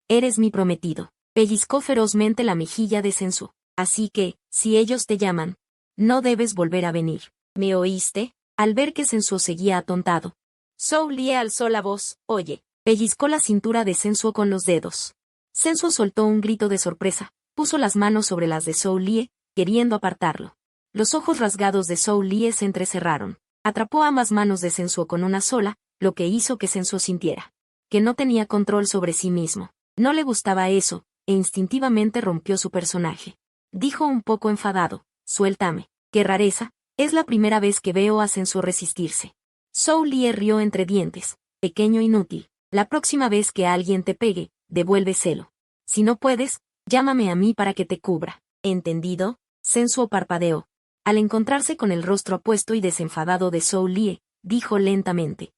Eres mi prometido. Pellizcó ferozmente la mejilla de Sensuo. Así que, si ellos te llaman, no debes volver a venir. ¿Me oíste? Al ver que Sensuo seguía atontado, Zhou Lie alzó la voz. Oye. Pellizcó la cintura de Sensuo con los dedos. Sensuo soltó un grito de sorpresa, puso las manos sobre las de Zhou Lie, queriendo apartarlo. Los ojos rasgados de Zhou Lie se entrecerraron. Atrapó ambas manos de Sensuo con una sola, lo que hizo que Sensuo sintiera que no tenía control sobre sí mismo. No le gustaba eso, e instintivamente rompió su personaje. Dijo un poco enfadado, suéltame. Qué rareza, es la primera vez que veo a Sensuo resistirse. Zhou Lie rió entre dientes. Pequeño inútil, la próxima vez que alguien te pegue, devuélveselo. Si no puedes, llámame a mí para que te cubra. ¿Entendido? Sensuo parpadeó. Al encontrarse con el rostro apuesto y desenfadado de Zhou Lie, dijo lentamente,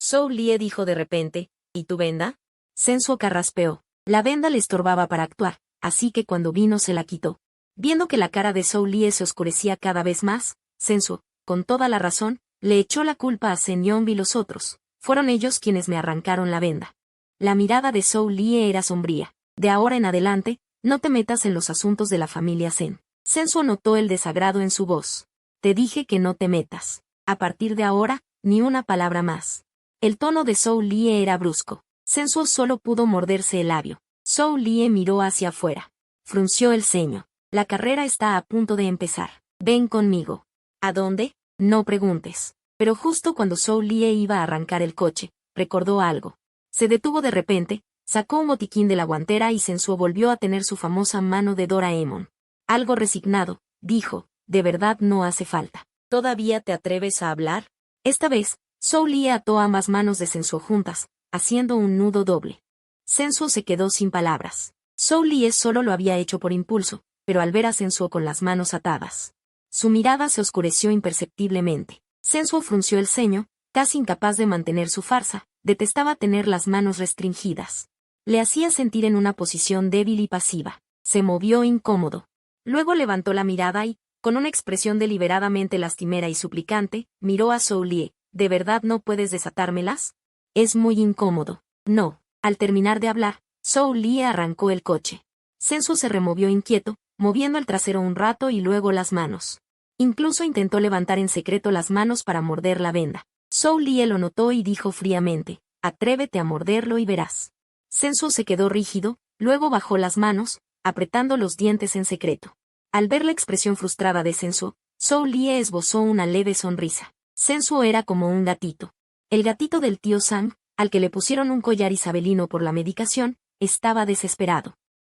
Zhou Lie dijo de repente, ¿y tu venda? Sensuo carraspeó. La venda le estorbaba para actuar, así que cuando vino se la quitó. Viendo que la cara de Zhou Lie se oscurecía cada vez más, Sensuo, con toda la razón, le echó la culpa a Zhen Yong y los otros. Fueron ellos quienes me arrancaron la venda. La mirada de Zhou Lie era sombría. De ahora en adelante, no te metas en los asuntos de la familia Zen. Sensuo notó el desagrado en su voz. Te dije que no te metas. A partir de ahora, ni una palabra más. El tono de Zhou Lie era brusco. Sensuo solo pudo morderse el labio. Zhou Lie miró hacia afuera. Frunció el ceño. La carrera está a punto de empezar. Ven conmigo. ¿A dónde? No preguntes. Pero justo cuando Zhou Lie iba a arrancar el coche, recordó algo. Se detuvo de repente, sacó un botiquín de la guantera y Sensuo volvió a tener su famosa mano de Doraemon. Algo resignado, dijo, de verdad no hace falta. ¿Todavía te atreves a hablar? Esta vez, Zhou Lie ató ambas manos de Sensuo juntas, haciendo un nudo doble. Sensuo se quedó sin palabras. Zhou Lie solo lo había hecho por impulso, pero al ver a Sensuo con las manos atadas, su mirada se oscureció imperceptiblemente. Sensuo frunció el ceño, casi incapaz de mantener su farsa, detestaba tener las manos restringidas. Le hacía sentir en una posición débil y pasiva. Se movió incómodo. Luego levantó la mirada y, con una expresión deliberadamente lastimera y suplicante, miró a Zhou Lie. ¿De verdad no puedes desatármelas? Es muy incómodo. No. Al terminar de hablar, Zhou Lie arrancó el coche. Sensuo se removió inquieto, moviendo el trasero un rato y luego las manos. Incluso intentó levantar en secreto las manos para morder la venda. Zhou Lie lo notó y dijo fríamente, atrévete a morderlo y verás. Sensuo se quedó rígido, luego bajó las manos, apretando los dientes en secreto. Al ver la expresión frustrada de Sensuo, Zhou Lie esbozó una leve sonrisa. Sensuo era como un gatito. El gatito del tío Sang, al que le pusieron un collar isabelino por la medicación, estaba desesperado.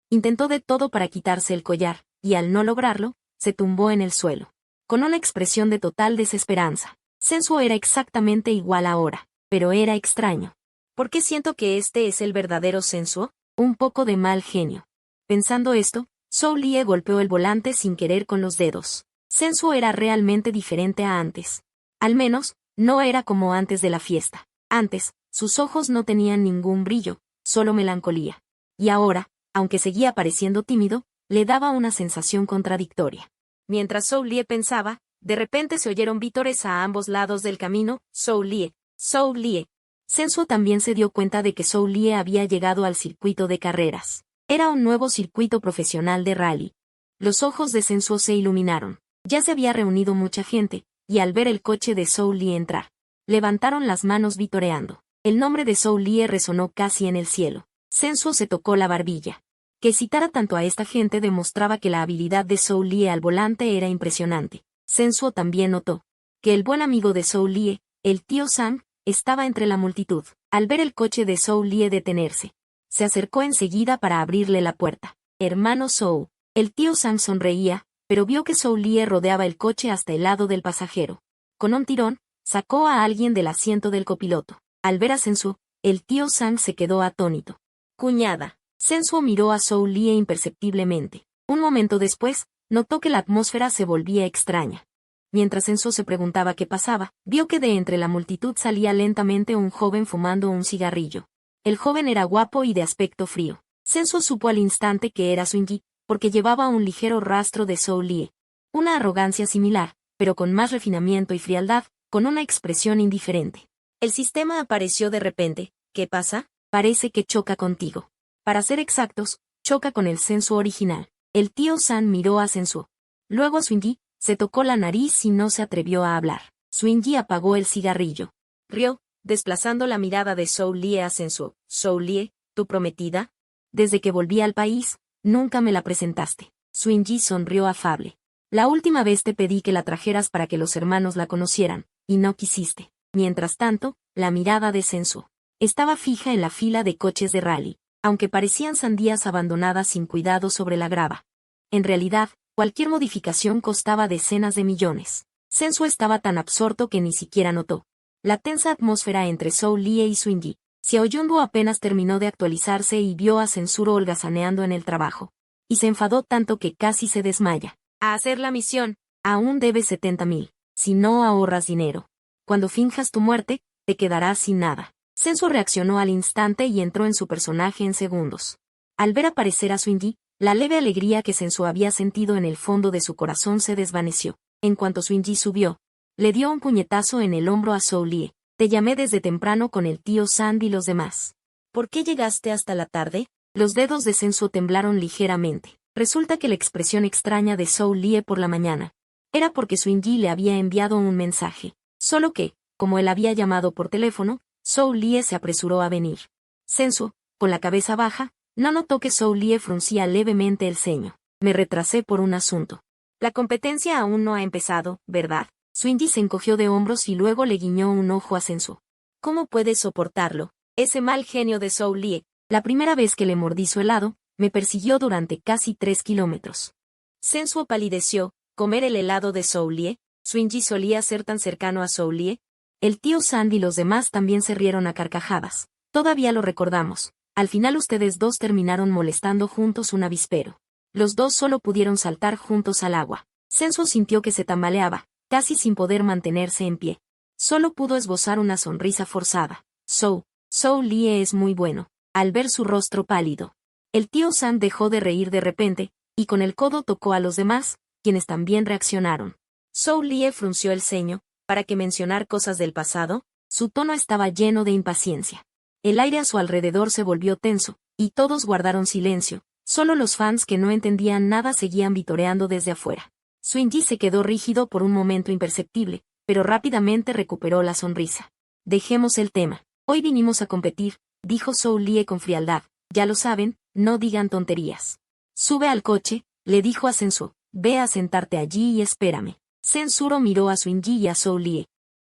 Intentó de todo para quitarse el collar, y al no lograrlo, se tumbó en el suelo. Con una expresión de total desesperanza. Sensuo era exactamente igual ahora, pero era extraño. ¿Por qué siento que este es el verdadero Sensuo? Un poco de mal genio. Pensando esto, Zhou Lie golpeó el volante sin querer con los dedos. Sensuo era realmente diferente a antes. Al menos, no era como antes de la fiesta. Antes, sus ojos no tenían ningún brillo, solo melancolía. Y ahora, aunque seguía pareciendo tímido, le daba una sensación contradictoria. Mientras Zhou Lie pensaba, de repente se oyeron vítores a ambos lados del camino. Zhou Lie, Zhou Lie. Sensuo también se dio cuenta de que Zhou Lie había llegado al circuito de carreras. Era un nuevo circuito profesional de rally. Los ojos de Sensuo se iluminaron. Ya se había reunido mucha gente, y al ver el coche de Zhou Lie entrar, levantaron las manos vitoreando. El nombre de Zhou Lie resonó casi en el cielo. Sensuo se tocó la barbilla. Que citara tanto a esta gente demostraba que la habilidad de Zhou Lie al volante era impresionante. Sensuo también notó que el buen amigo de Zhou Lie, el tío Sang, estaba entre la multitud. Al ver el coche de Zhou Lie detenerse, se acercó enseguida para abrirle la puerta. Hermano Zhou. El tío Sang sonreía, pero vio que Zhou Lie rodeaba el coche hasta el lado del pasajero. Con un tirón, sacó a alguien del asiento del copiloto. Al ver a Sensuo, el tío Sang se quedó atónito. Cuñada. Sensuo miró a Zhou Lie imperceptiblemente. Un momento después, notó que la atmósfera se volvía extraña. Mientras Sensuo se preguntaba qué pasaba, vio que de entre la multitud salía lentamente un joven fumando un cigarrillo. El joven era guapo y de aspecto frío. Sensuo supo al instante que era Swingy, porque llevaba un ligero rastro de Zhou Lie. Una arrogancia similar, pero con más refinamiento y frialdad, con una expresión indiferente. El sistema apareció de repente. ¿Qué pasa? Parece que choca contigo. Para ser exactos, choca con el Sensuo original. El tío San miró a Sensuo. Luego a Swingy, se tocó la nariz y no se atrevió a hablar. Swingy apagó el cigarrillo. Rió, desplazando la mirada de Zhou Lie a Sensuo. Zhou Lie, ¿tu prometida? Desde que volví al país, nunca me la presentaste. Swingy sonrió afable. La última vez te pedí que la trajeras para que los hermanos la conocieran, y no quisiste. Mientras tanto, la mirada de Sensuo estaba fija en la fila de coches de rally, aunque parecían sandías abandonadas sin cuidado sobre la grava. En realidad, cualquier modificación costaba decenas de millones. Sensuo estaba tan absorto que ni siquiera notó la tensa atmósfera entre Zhou Lie y Swingy. Xiaoyunbo apenas terminó de actualizarse y vio a Censuro holgazaneando en el trabajo. Y se enfadó tanto que casi se desmaya. A hacer la misión. Aún debes 70.000. Si no ahorras dinero. Cuando finjas tu muerte, te quedarás sin nada. Sensuo reaccionó al instante y entró en su personaje en segundos. Al ver aparecer a Swingy, la leve alegría que Sensuo había sentido en el fondo de su corazón se desvaneció. En cuanto Swingy subió, le dio un puñetazo en el hombro a Zhou Lie. Te llamé desde temprano con el tío Sandy y los demás. ¿Por qué llegaste hasta la tarde? Los dedos de Sensuo temblaron ligeramente. Resulta que la expresión extraña de Zhou Lie por la mañana era porque Swinji le había enviado un mensaje. Solo que, como él había llamado por teléfono, Zhou Lie se apresuró a venir. Sensuo, con la cabeza baja, no notó que Zhou Lie fruncía levemente el ceño. Me retrasé por un asunto. La competencia aún no ha empezado, ¿verdad? Swinji se encogió de hombros y luego le guiñó un ojo a Sensuo. ¿Cómo puedes soportarlo? Ese mal genio de Zhou Lie. La primera vez que le mordí su helado, me persiguió durante casi 3 kilómetros. Sensuo palideció. ¿Comer el helado de Zhou Lie? ¿Swinji solía ser tan cercano a Zhou Lie? El tío Sandy y los demás también se rieron a carcajadas. Todavía lo recordamos. Al final ustedes dos terminaron molestando juntos un avispero. Los dos solo pudieron saltar juntos al agua. Sensuo sintió que se tambaleaba, casi sin poder mantenerse en pie. Solo pudo esbozar una sonrisa forzada. Zhou Lie es muy bueno. Al ver su rostro pálido, el tío San dejó de reír de repente, y con el codo tocó a los demás, quienes también reaccionaron. Zhou Lie frunció el ceño. ¿Para qué mencionar cosas del pasado? Su tono estaba lleno de impaciencia. El aire a su alrededor se volvió tenso, y todos guardaron silencio. Solo los fans que no entendían nada seguían vitoreando desde afuera. Swinji se quedó rígido por un momento imperceptible, pero rápidamente recuperó la sonrisa. Dejemos el tema. Hoy vinimos a competir, dijo Zhou Lie con frialdad. Ya lo saben, no digan tonterías. Sube al coche, le dijo a Sensuo. Ve a sentarte allí y espérame. Sensuo miró a Swinji y a Zhou Lie.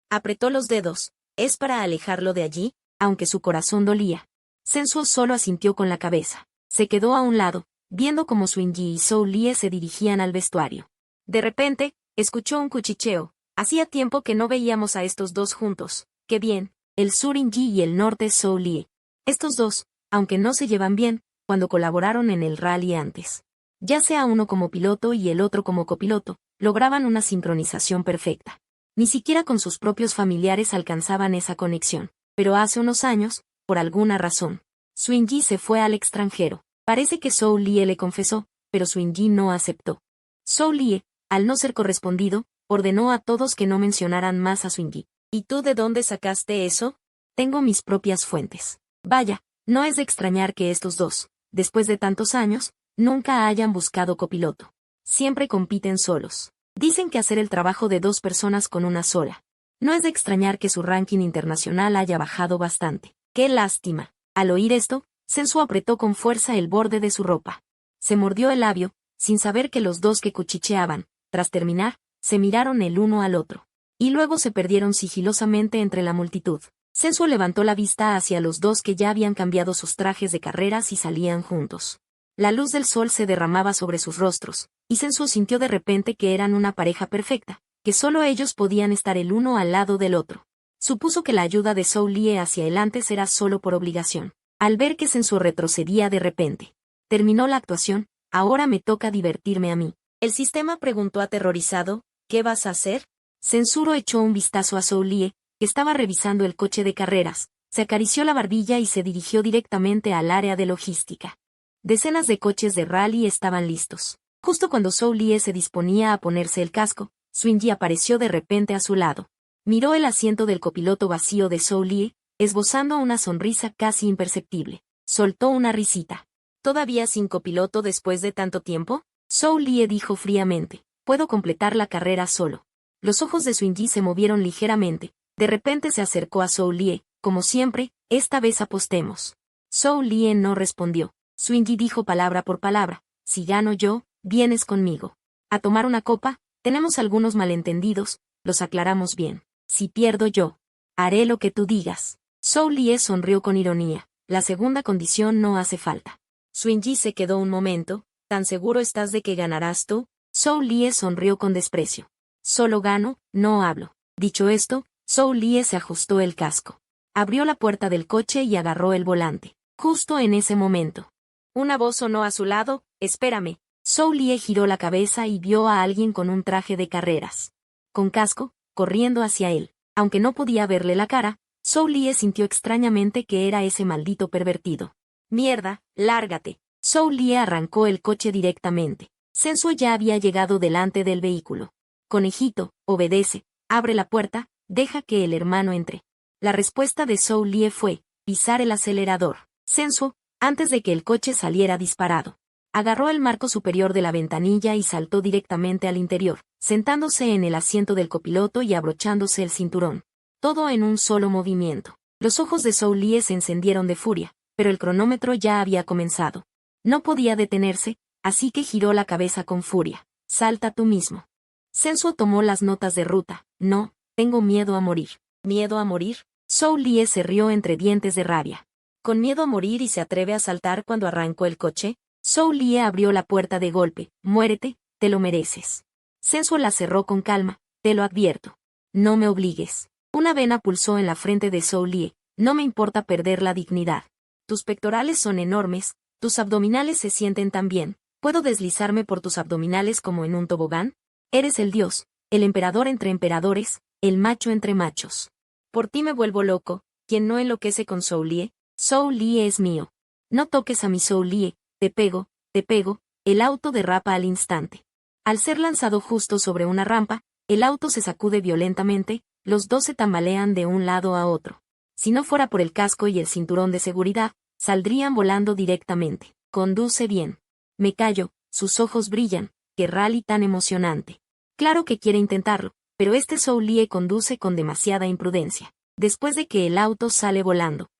Apretó los dedos. ¿Es para alejarlo de allí? Aunque su corazón dolía. Sensuo solo asintió con la cabeza. Se quedó a un lado, viendo cómo Swinji y Zhou Lie se dirigían al vestuario. De repente, escuchó un cuchicheo. Hacía tiempo que no veíamos a estos dos juntos. ¡Qué bien! El sur Inji y el norte Zhou Lie. Estos dos, aunque no se llevan bien, cuando colaboraron en el rally antes. Ya sea uno como piloto y el otro como copiloto, lograban una sincronización perfecta. Ni siquiera con sus propios familiares alcanzaban esa conexión. Pero hace unos años, por alguna razón, Swinji se fue al extranjero. Parece que Zhou Lie le confesó, pero Swinji no aceptó. Zhou Lie, al no ser correspondido, ordenó a todos que no mencionaran más a Swinji. ¿Y tú de dónde sacaste eso? Tengo mis propias fuentes. Vaya, no es de extrañar que estos dos, después de tantos años, nunca hayan buscado copiloto. Siempre compiten solos. Dicen que hacer el trabajo de dos personas con una sola. No es de extrañar que su ranking internacional haya bajado bastante. ¡Qué lástima! Al oír esto, Sensuo apretó con fuerza el borde de su ropa. Se mordió el labio, sin saber que los dos que cuchicheaban, tras terminar, se miraron el uno al otro. Y luego se perdieron sigilosamente entre la multitud. Sensuo levantó la vista hacia los dos que ya habían cambiado sus trajes de carreras y salían juntos. La luz del sol se derramaba sobre sus rostros, y Sensuo sintió de repente que eran una pareja perfecta, que solo ellos podían estar el uno al lado del otro. Supuso que la ayuda de Zhou Lie hacia él antes era solo por obligación. Al ver que Sensuo retrocedía de repente. Terminó la actuación, ahora me toca divertirme a mí. El sistema preguntó aterrorizado, ¿qué vas a hacer? Sensuo echó un vistazo a Zhou Lie, que estaba revisando el coche de carreras, se acarició la barbilla y se dirigió directamente al área de logística. Decenas de coches de rally estaban listos. Justo cuando Zhou Lie se disponía a ponerse el casco, Swinji apareció de repente a su lado. Miró el asiento del copiloto vacío de Zhou Lie, esbozando una sonrisa casi imperceptible. Soltó una risita. ¿Todavía sin copiloto después de tanto tiempo? Zhou Lie dijo fríamente. Puedo completar la carrera solo. Los ojos de Swinji se movieron ligeramente. De repente se acercó a Zhou Lie. Como siempre, esta vez apostemos. Zhou Lie no respondió. Swinji dijo palabra por palabra. Si gano yo, vienes conmigo. A tomar una copa. Tenemos algunos malentendidos, los aclaramos bien. Si pierdo yo, haré lo que tú digas. Zhou Lie sonrió con ironía. La segunda condición no hace falta. Swinji se quedó un momento. ¿Tan seguro estás de que ganarás tú? Zhou Lie sonrió con desprecio. Solo gano, no hablo. Dicho esto, Zhou Lie se ajustó el casco. Abrió la puerta del coche y agarró el volante. Justo en ese momento. Una voz sonó a su lado, espérame. Zhou Lie giró la cabeza y vio a alguien con un traje de carreras. Con casco, corriendo hacia él. Aunque no podía verle la cara, Zhou Lie sintió extrañamente que era ese maldito pervertido. Mierda, lárgate. Zhou Lie arrancó el coche directamente. Sensuo ya había llegado delante del vehículo. Conejito, obedece, abre la puerta, deja que el hermano entre. La respuesta de Zhou Lie fue, pisar el acelerador. Sensuo, antes de que el coche saliera disparado, agarró el marco superior de la ventanilla y saltó directamente al interior, sentándose en el asiento del copiloto y abrochándose el cinturón. Todo en un solo movimiento. Los ojos de Zhou Lie se encendieron de furia, pero el cronómetro ya había comenzado. No podía detenerse, así que giró la cabeza con furia. Salta tú mismo. Sensuo tomó las notas de ruta. No, tengo miedo a morir. ¿Miedo a morir? Zhou Lie se rió entre dientes de rabia. ¿Con miedo a morir y se atreve a saltar cuando arrancó el coche? Zhou Lie abrió la puerta de golpe. Muérete, te lo mereces. Sensuo la cerró con calma. Te lo advierto. No me obligues. Una vena pulsó en la frente de Zhou Lie. No me importa perder la dignidad. Tus pectorales son enormes, tus abdominales se sienten tan bien. ¿Puedo deslizarme por tus abdominales como en un tobogán? Eres el dios, el emperador entre emperadores, el macho entre machos. Por ti me vuelvo loco. ¿Quién no enloquece con Zhou Lie? Zhou Lie es mío. No toques a mi Zhou Lie, te pego, el auto derrapa al instante. Al ser lanzado justo sobre una rampa, el auto se sacude violentamente, los dos se tambalean de un lado a otro. Si no fuera por el casco y el cinturón de seguridad, saldrían volando directamente. Conduce bien. Me callo, sus ojos brillan, qué rally tan emocionante. Claro que quiere intentarlo, pero este Zhou Lie conduce con demasiada imprudencia. Después de que el auto sale volando,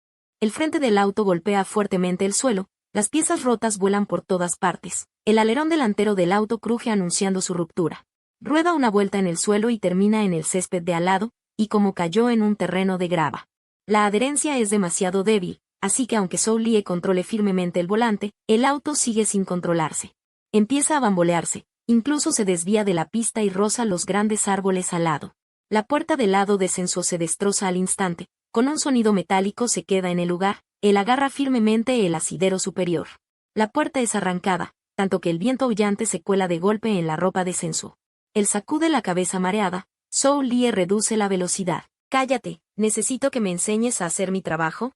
el frente del auto golpea fuertemente el suelo, las piezas rotas vuelan por todas partes. El alerón delantero del auto cruje anunciando su ruptura. Rueda una vuelta en el suelo y termina en el césped de al lado, y como cayó en un terreno de grava. La adherencia es demasiado débil, así que aunque Zhou Lie controle firmemente el volante, el auto sigue sin controlarse. Empieza a bambolearse, incluso se desvía de la pista y roza los grandes árboles al lado. La puerta del lado de Sensuo se destroza al instante, con un sonido metálico se queda en el lugar, él agarra firmemente el asidero superior. La puerta es arrancada, tanto que el viento aullante se cuela de golpe en la ropa de Sensuo. Él sacude la cabeza mareada, Zhou Lie reduce la velocidad. Cállate, ¿necesito que me enseñes a hacer mi trabajo?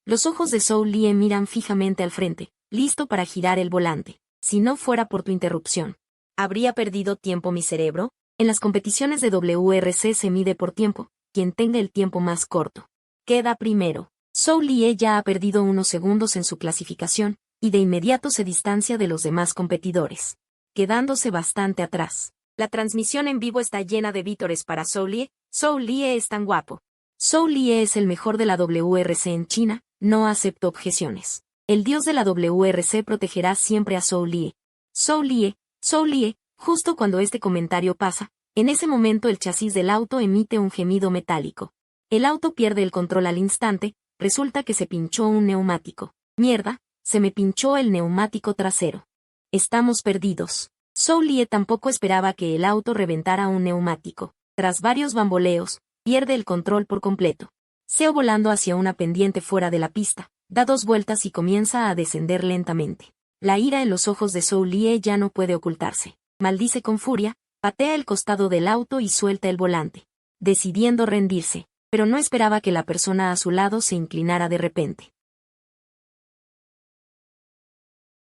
Los ojos de Zhou Lie miran fijamente al frente, listo para girar el volante. Si no fuera por tu interrupción, ¿habría perdido tiempo mi cerebro? En las competiciones de WRC se mide por tiempo, quien tenga el tiempo más corto queda primero. Zhou Lie ya ha perdido unos segundos en su clasificación, y de inmediato se distancia de los demás competidores, quedándose bastante atrás. La transmisión en vivo está llena de vítores para Zhou Lie. Zhou Lie es tan guapo. Zhou Lie es el mejor de la WRC en China, no acepto objeciones. El dios de la WRC protegerá siempre a Zhou Lie. Zhou Lie, justo cuando este comentario pasa, en ese momento el chasis del auto emite un gemido metálico. El auto pierde el control al instante, resulta que se pinchó un neumático. Mierda, se me pinchó el neumático trasero. Estamos perdidos. Zhou Lie tampoco esperaba que el auto reventara un neumático. Tras varios bamboleos, pierde el control por completo. Seo volando hacia una pendiente fuera de la pista, da 2 vueltas y comienza a descender lentamente. La ira en los ojos de Zhou Lie ya no puede ocultarse. Maldice con furia, patea el costado del auto y suelta el volante, decidiendo rendirse, pero no esperaba que la persona a su lado se inclinara de repente.